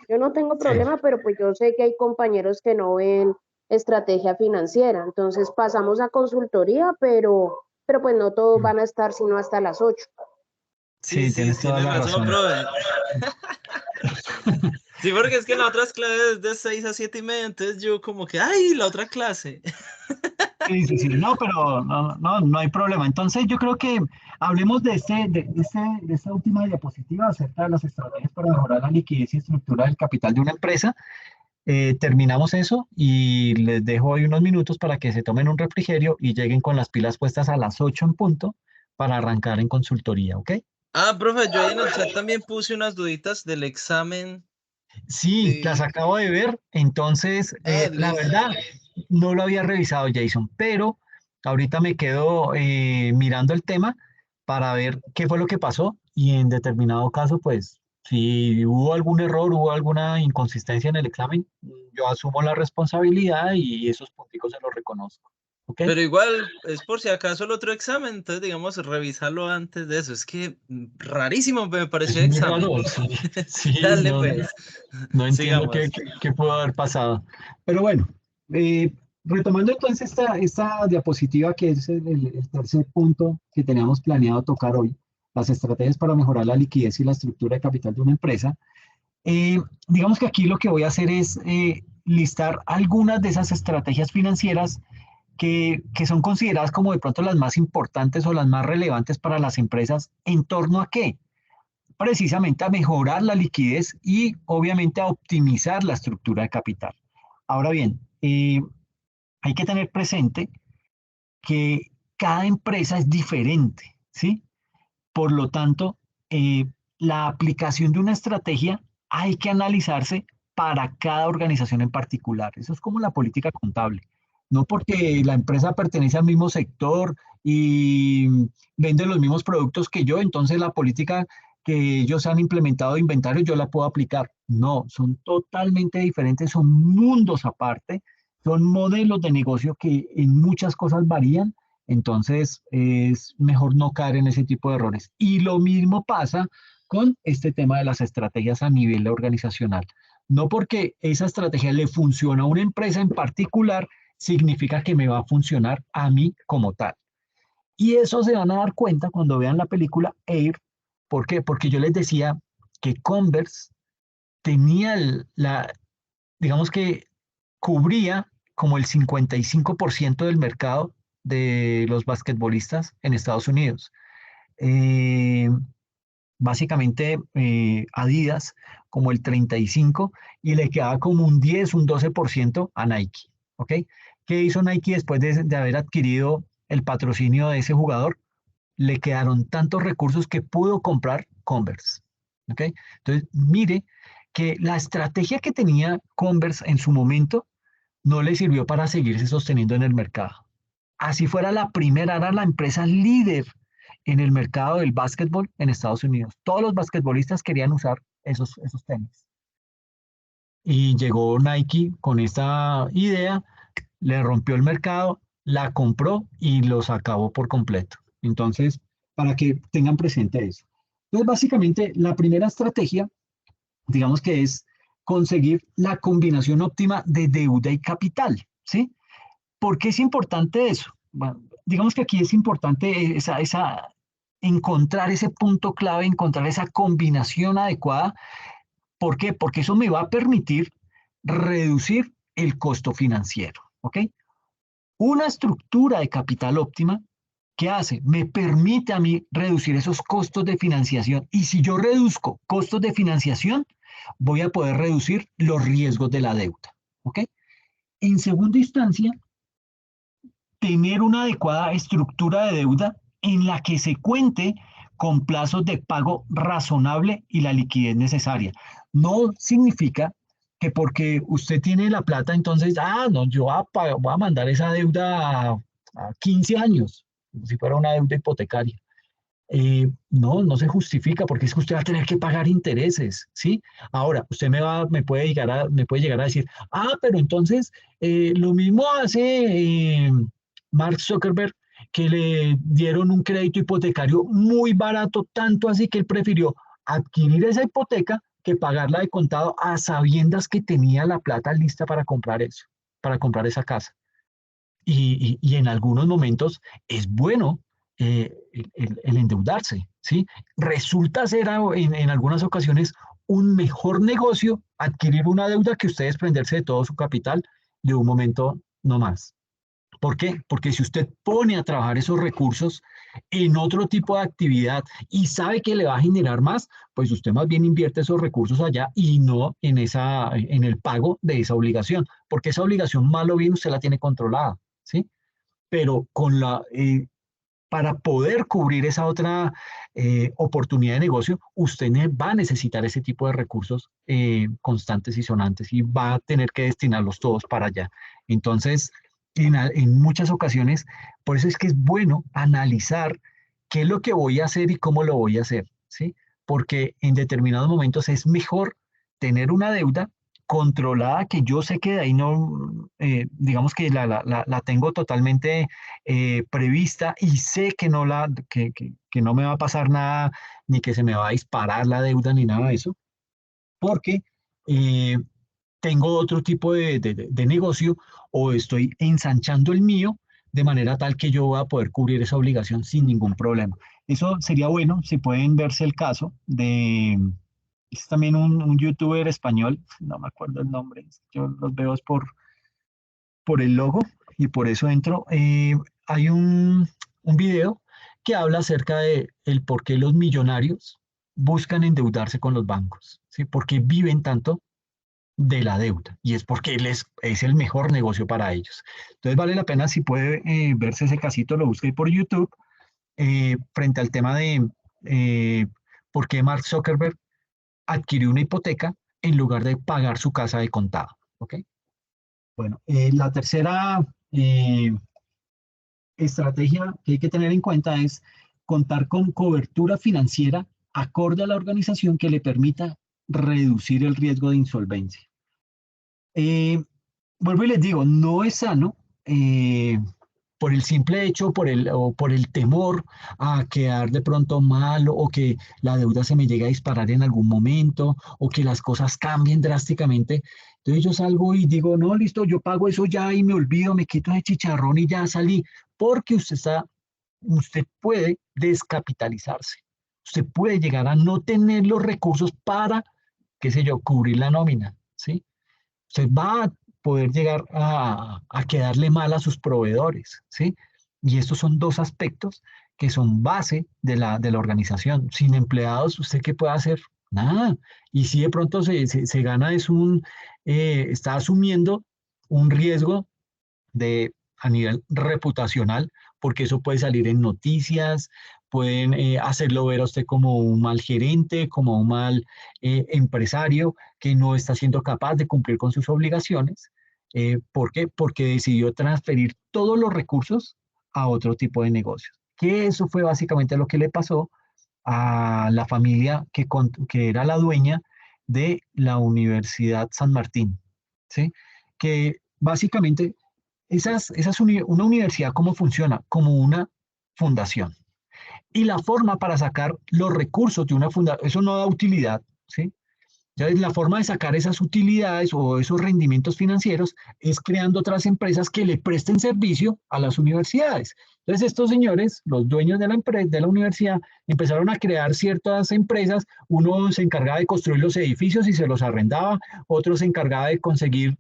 yo no tengo Sí. problema, pero pues yo sé que hay compañeros que no ven estrategia financiera, entonces pasamos a consultoría, pero pues no todos Mm, van a estar sino hasta las 8. Sí, sí, sí, tienes toda tiene la razón, razón. profe. Sí, porque es que la otra clase es de 6 a 7:30, entonces yo como que, ay, la otra clase. Sí, sí, sí, no, pero no hay problema. Entonces yo creo que hablemos de esta última diapositiva acerca de las estrategias para mejorar la liquidez y estructura del capital de una empresa. terminamos eso y les dejo ahí unos minutos para que se tomen un refrigerio y lleguen con las pilas puestas a las 8 en punto para arrancar en consultoría, ¿ok? Ah, profe, yo ahí en el chat también puse unas duditas del examen Sí, las de... acabo de ver, entonces Ah, la listo. verdad no lo había revisado, Jason, pero ahorita me quedo mirando el tema para ver qué fue lo que pasó y en determinado caso, pues si hubo algún error, hubo alguna inconsistencia en el examen, yo asumo la responsabilidad y esos punticos se los reconozco, ¿ok? Pero igual es por si acaso el otro examen, entonces digamos revisarlo antes de eso. Es que rarísimo me Es pareció el muy examen. raro, sí, sí, Dale no, pues, no entiendo sigamos. qué pudo haber pasado. Pero bueno, eh, retomando entonces esta diapositiva que es el tercer punto que teníamos planeado tocar hoy, las estrategias para mejorar la liquidez y la estructura de capital de una empresa. Digamos que aquí lo que voy a hacer es listar algunas de esas estrategias financieras que son consideradas como de pronto las más importantes o las más relevantes para las empresas. ¿En torno a qué? Precisamente a mejorar la liquidez y obviamente a optimizar la estructura de capital. Ahora bien, hay que tener presente que cada empresa es diferente, ¿sí? Por lo tanto, la aplicación de una estrategia hay que analizarse para cada organización en particular. Eso es como la política contable. No porque la empresa pertenece al mismo sector y vende los mismos productos que yo, entonces la política que ellos han implementado de inventario yo la puedo aplicar. No, son totalmente diferentes, son mundos aparte, son modelos de negocio que en muchas cosas varían, entonces es mejor no caer en ese tipo de errores. Y lo mismo pasa con este tema de las estrategias a nivel organizacional. No porque esa estrategia le funciona a una empresa en particular, significa que me va a funcionar a mí como tal. Y eso se van a dar cuenta cuando vean la película Air. ¿Por qué? Porque yo les decía que Converse tenía digamos que cubría como el 55% del mercado de los basquetbolistas en Estados Unidos. Eh, Básicamente Adidas como el 35% y le quedaba como un 10, un 12% a Nike. ¿Ok? ¿Qué hizo Nike después de haber adquirido el patrocinio de ese jugador? Le quedaron tantos recursos que pudo comprar Converse. ¿Ok? Entonces, mire que la estrategia que tenía Converse en su momento no le sirvió para seguirse sosteniendo en el mercado. Así fuera la primera, era la empresa líder en el mercado del básquetbol en Estados Unidos. Todos los basquetbolistas querían usar esos tenis. Y llegó Nike con esta idea, le rompió el mercado, la compró y los acabó por completo. Entonces, para que tengan presente eso. Entonces, básicamente, la primera estrategia, digamos que es conseguir la combinación óptima de deuda y capital, ¿sí? ¿Por qué es importante eso? Bueno, digamos que aquí es importante encontrar ese punto clave, encontrar esa combinación adecuada. ¿Por qué? Porque eso me va a permitir reducir el costo financiero. ¿Ok? Una estructura de capital óptima, ¿qué hace? Me permite a mí reducir esos costos de financiación. Y si yo reduzco costos de financiación, voy a poder reducir los riesgos de la deuda. ¿Ok? En segunda instancia, tener una adecuada estructura de deuda en la que se cuente con plazos de pago razonable y la liquidez necesaria. No significa que porque usted tiene la plata, entonces, no, yo voy a mandar esa deuda a 15 años, como si fuera una deuda hipotecaria. No, no se justifica porque es que usted va a tener que pagar intereses, ¿sí? Ahora, usted me puede llegar a decir, pero entonces lo mismo hace Mark Zuckerberg, que le dieron un crédito hipotecario muy barato, tanto así que él prefirió adquirir esa hipoteca que pagarla de contado a sabiendas que tenía la plata lista para comprar eso, para comprar esa casa. Y en algunos momentos es bueno el endeudarse, ¿sí? Resulta ser en algunas ocasiones un mejor negocio adquirir una deuda que usted desprenderse de todo su capital de un momento no más. ¿Por qué? Porque si usted pone a trabajar esos recursos, en otro tipo de actividad y sabe que le va a generar más, pues usted más bien invierte esos recursos allá y no en el pago de esa obligación, porque esa obligación mal o bien usted la tiene controlada, ¿sí? Pero para poder cubrir esa otra oportunidad de negocio, usted va a necesitar ese tipo de recursos constantes y sonantes y va a tener que destinarlos todos para allá. Entonces, en muchas ocasiones, por eso es que es bueno analizar qué es lo que voy a hacer y cómo lo voy a hacer, ¿sí? Porque en determinados momentos es mejor tener una deuda controlada que yo sé que de ahí no, digamos que la tengo totalmente prevista y sé que no me va a pasar nada, ni que se me va a disparar la deuda, ni nada de eso, porque eh, tengo otro tipo de negocio o estoy ensanchando el mío de manera tal que yo voy a poder cubrir esa obligación sin ningún problema. Eso sería bueno si pueden verse el caso es también un youtuber español, no me acuerdo el nombre, yo los veo es por el logo y por eso entro. Hay un video que habla acerca de el por qué los millonarios buscan endeudarse con los bancos, ¿sí? Porque viven tanto de la deuda y es porque es el mejor negocio para ellos. Entonces vale la pena si puede verse ese casito, lo busque por YouTube, frente al tema de por qué Mark Zuckerberg adquirió una hipoteca en lugar de pagar su casa de contado. ¿Ok? Bueno, la tercera estrategia que hay que tener en cuenta es contar con cobertura financiera acorde a la organización que le permita reducir el riesgo de insolvencia. Eh, Vuelvo y les digo, no es sano por el simple hecho o por el temor a quedar de pronto mal o que la deuda se me llegue a disparar en algún momento o que las cosas cambien drásticamente. Entonces yo salgo y digo, no, listo, yo pago eso ya y me olvido, me quito ese chicharrón y ya salí, porque usted puede descapitalizarse. Usted puede llegar a no tener los recursos para, qué sé yo, cubrir la nómina, ¿sí? Usted va a poder llegar a quedarle mal a sus proveedores, ¿sí? Y estos son dos aspectos que son base de la organización. Sin empleados, ¿usted qué puede hacer? Nada. Y si de pronto se gana, está asumiendo un riesgo a nivel reputacional, porque eso puede salir en noticias, pueden hacerlo ver a usted como un mal gerente, como un mal empresario que no está siendo capaz de cumplir con sus obligaciones. ¿Por qué? Porque decidió transferir todos los recursos a otro tipo de negocios. Que eso fue básicamente lo que le pasó a la familia que era la dueña de la Universidad San Martín, ¿sí? Que básicamente una universidad, ¿cómo funciona? Como una fundación. Y la forma para sacar los recursos de una fundación, eso no da utilidad, ¿sí? Ya la forma de sacar esas utilidades o esos rendimientos financieros es creando otras empresas que le presten servicio a las universidades. Entonces, estos señores, los dueños de la empresa, de la universidad, empezaron a crear ciertas empresas. Uno se encargaba de construir los edificios y se los arrendaba, otro se encargaba de conseguir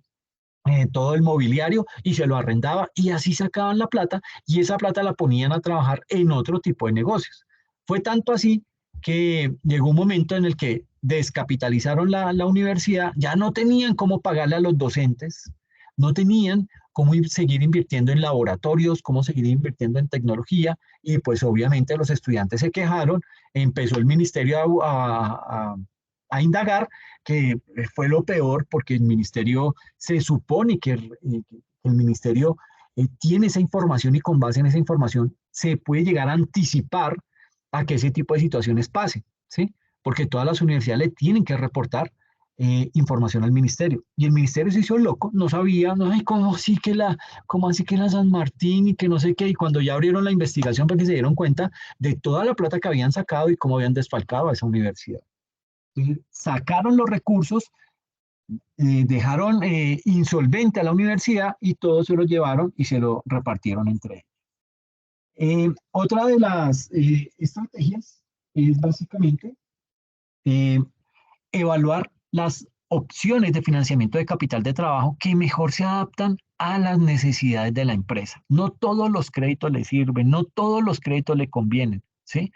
todo el mobiliario y se lo arrendaba y así sacaban la plata y esa plata la ponían a trabajar en otro tipo de negocios. Fue tanto así que llegó un momento en el que descapitalizaron la universidad, ya no tenían cómo pagarle a los docentes, no tenían cómo seguir invirtiendo en laboratorios, cómo seguir invirtiendo en tecnología y pues obviamente los estudiantes se quejaron, empezó el ministerio a indagar, que fue lo peor porque el ministerio se supone que el ministerio tiene esa información y con base en esa información se puede llegar a anticipar a que ese tipo de situaciones pasen, ¿sí? Porque todas las universidades le tienen que reportar información al ministerio. Y el ministerio se hizo loco, no sabía, no, ay, cómo así que la San Martín y que no sé qué, y cuando ya abrieron la investigación porque se dieron cuenta de toda la plata que habían sacado y cómo habían desfalcado a esa universidad. Entonces, sacaron los recursos, dejaron insolvente a la universidad y todos se lo llevaron y se lo repartieron entre ellos. Otra de las estrategias es básicamente eh, evaluar las opciones de financiamiento de capital de trabajo que mejor se adaptan a las necesidades de la empresa. No todos los créditos le sirven, no todos los créditos le convienen, ¿sí?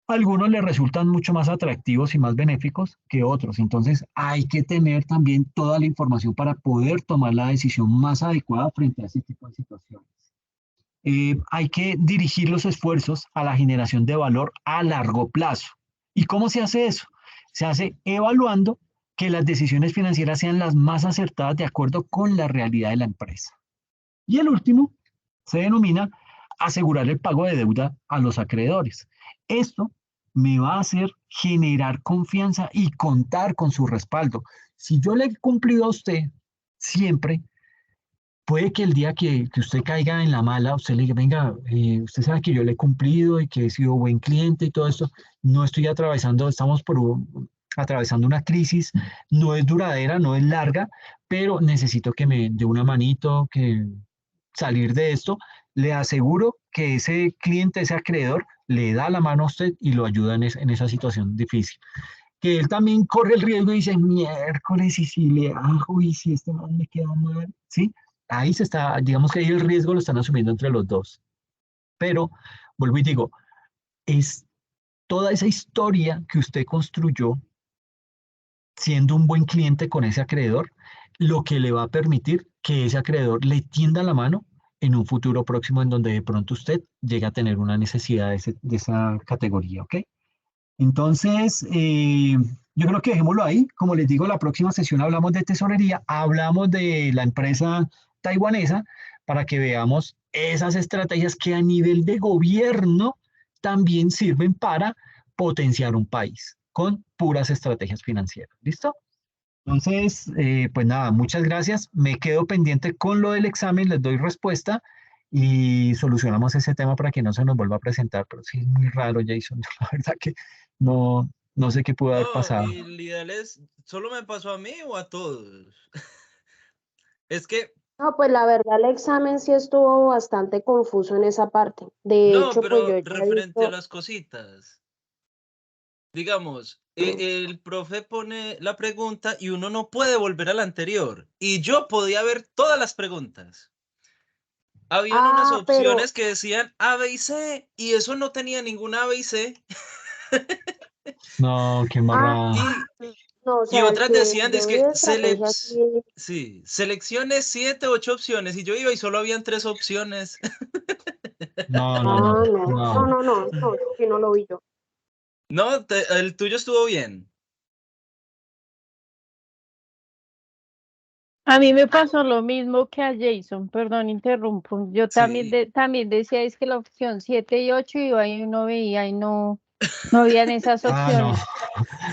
Algunos le resultan mucho más atractivos y más benéficos que otros. Entonces, hay que tener también toda la información para poder tomar la decisión más adecuada frente a ese tipo de situaciones. Hay que dirigir los esfuerzos a la generación de valor a largo plazo. ¿Y cómo se hace eso? Se hace evaluando que las decisiones financieras sean las más acertadas de acuerdo con la realidad de la empresa. Y el último se denomina asegurar el pago de deuda a los acreedores. Esto me va a hacer generar confianza y contar con su respaldo. Si yo le he cumplido a usted siempre, puede que el día que usted caiga en la mala, usted le diga, venga, usted sabe que yo le he cumplido y que he sido buen cliente y todo esto, no estoy atravesando, atravesando una crisis, no es duradera, no es larga, pero necesito que me dé una manito, que salir de esto, le aseguro que ese cliente, ese acreedor, le da la mano a usted y lo ayuda en esa situación difícil. Que él también corre el riesgo y dice, miércoles, y si le hago, y si este man me queda mal, ¿sí? Ahí se está, digamos que ahí el riesgo lo están asumiendo entre los dos. Pero, vuelvo y digo, es toda esa historia que usted construyó siendo un buen cliente con ese acreedor, lo que le va a permitir que ese acreedor le tienda la mano en un futuro próximo en donde de pronto usted llegue a tener una necesidad de esa categoría, ¿ok? Entonces, yo creo que dejémoslo ahí. Como les digo, la próxima sesión hablamos de tesorería, hablamos de la empresa taiwanesa para que veamos esas estrategias que a nivel de gobierno también sirven para potenciar un país con puras estrategias financieras. ¿Listo? Entonces, pues nada, muchas gracias. Me quedo pendiente con lo del examen, les doy respuesta y solucionamos ese tema para que no se nos vuelva a presentar. Pero sí es muy raro, Jason. La verdad que no sé qué pudo haber No, pasado. y el ideal es, ¿solo me pasó a mí o a todos? Es que, No, pues la verdad el examen sí estuvo bastante confuso en esa parte. De no, hecho, pues yo pero ya he referente a visto, las cositas, digamos, el profe pone la pregunta y uno no puede volver a la anterior. Y yo podía ver todas las preguntas. Habían unas pero, opciones que decían A, B y C, y eso no tenía ninguna A, B y C. No, qué ah, embarrada. Y, no, o y sea, el otras que decían, es yo vi que de estrategia sí, sí, seleccione 7, 8 opciones, y yo iba y solo habían 3 opciones. No. no, sí no lo vi yo. No, el tuyo estuvo bien. A mí me pasó lo mismo que a Jason, perdón, interrumpo. Yo también, Sí. también decía, es que la opción 7 y 8 iba y uno veía y no habían esas Ah, no. opciones.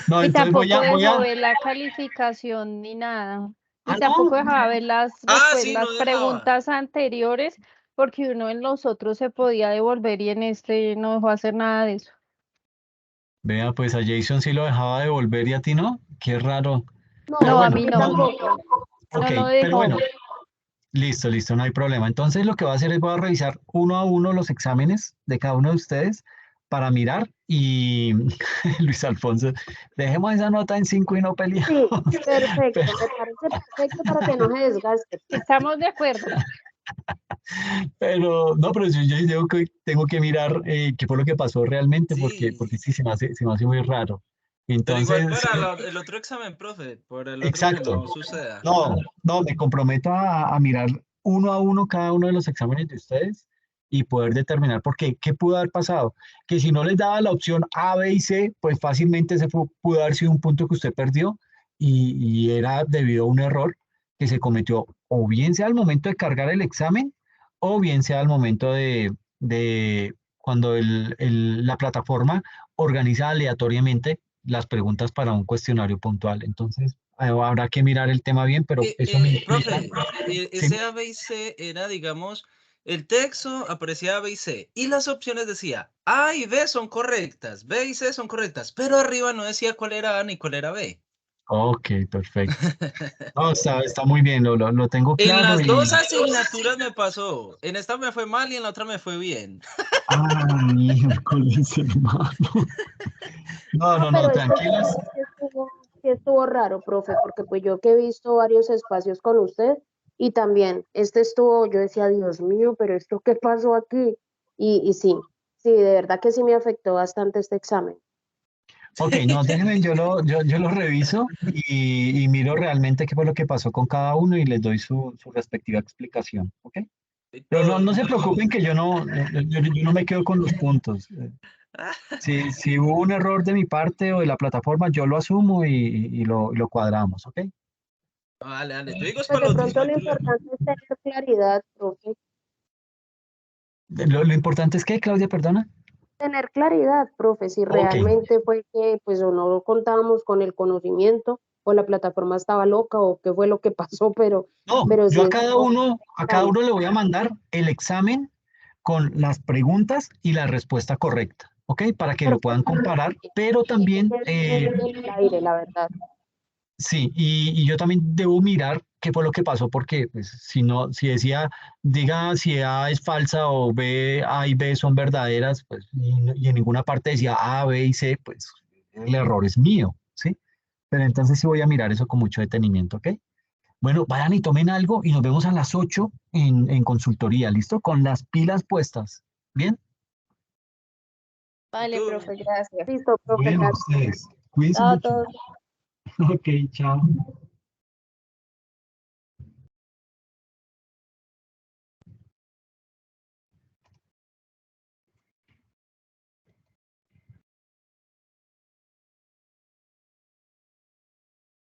No, Y entonces tampoco voy dejó a. ver la calificación ni nada. Y Ah, no. tampoco dejaba ver Ah, sí, no las dejaba. preguntas anteriores, porque uno en los otros se podía devolver y en este no dejó hacer nada de eso. Vea, pues a Jason sí lo dejaba devolver y a ti no. Qué raro. Pero No, No, a a bueno, mí mí no, tampoco. ok, no pero dejó. bueno, listo, no hay problema. Entonces lo que voy a hacer es voy a revisar uno a uno los exámenes de cada uno de ustedes para mirar y Luis Alfonso, dejemos esa nota en 5 y no peleamos. Sí, Pero, perfecto, me parece perfecto para que no se desgaste. Estamos de acuerdo. pero yo digo que tengo que mirar qué fue lo que pasó realmente porque Sí. sí se me hace muy raro. Pero igual Entonces, para sí, el otro examen, profe, por el otro que exacto. no suceda. No, me comprometo a mirar uno a uno cada uno de los exámenes de ustedes y poder determinar, porque ¿qué pudo haber pasado? Que si no les daba la opción A, B y C, pues fácilmente pudo haber sido un punto que usted perdió y era debido a un error que se cometió o bien sea al momento de cargar el examen o bien sea al momento de cuando la plataforma organiza aleatoriamente las preguntas para un cuestionario puntual. Entonces, habrá que mirar el tema bien, pero eso me implica. Profe, Sí. ese A, B y C era, digamos, el texto aparecía A, B y C, y las opciones decía A y B son correctas, B y C son correctas, pero arriba no decía cuál era A ni cuál era B. Ok, perfecto. No, está muy bien, lo tengo En claro las y. dos asignaturas me pasó. En esta me fue mal y en la otra me fue bien. Ah, miércoles, hermano. No, No, pero es que tranquilas. sí sí estuvo raro, profe, porque pues yo que he visto varios espacios con usted y también este estuvo, yo decía, Dios mío, pero ¿esto qué pasó aquí? Y sí, de verdad que sí me afectó bastante este examen. Ok, no, déjenme, yo lo reviso y miro realmente qué fue lo que pasó con cada uno y les doy su respectiva explicación, ¿ok? Y Pero todo, no y se todo. preocupen que yo no me quedo con los puntos. Si hubo un error de mi parte o de la plataforma, yo lo asumo y lo cuadramos, ¿ok? Vale, vale. Yo digo es Pues para de los dos, no pronto hay lo problema. importante es tener claridad, profe, Lo importante es que, Claudia, perdona. tener claridad, profe, si Ok, realmente fue que pues o no contábamos con el conocimiento o la plataforma estaba loca o qué fue lo que pasó, no, pero yo sí estuvo a cada extraño. uno le voy a mandar el examen con las preguntas y la respuesta correcta, ¿ok? Para que lo puedan Perfecto. comparar, pero también, En el aire, la verdad. sí, y yo también debo mirar qué fue lo que pasó, porque pues, si no, si decía, diga si A es falsa o B, A y B son verdaderas, pues, y en ninguna parte decía A, B y C, pues el error es mío, ¿sí? Pero entonces sí voy a mirar eso con mucho detenimiento, ¿ok? Bueno, vayan y tomen algo y nos vemos a las 8 en consultoría, ¿listo? Con las pilas puestas. ¿Bien? Vale, Listo. profe, gracias. Listo, profe, Bueno, gracias. ustedes, cuídense Chao a mucho. todos. Ok, chao.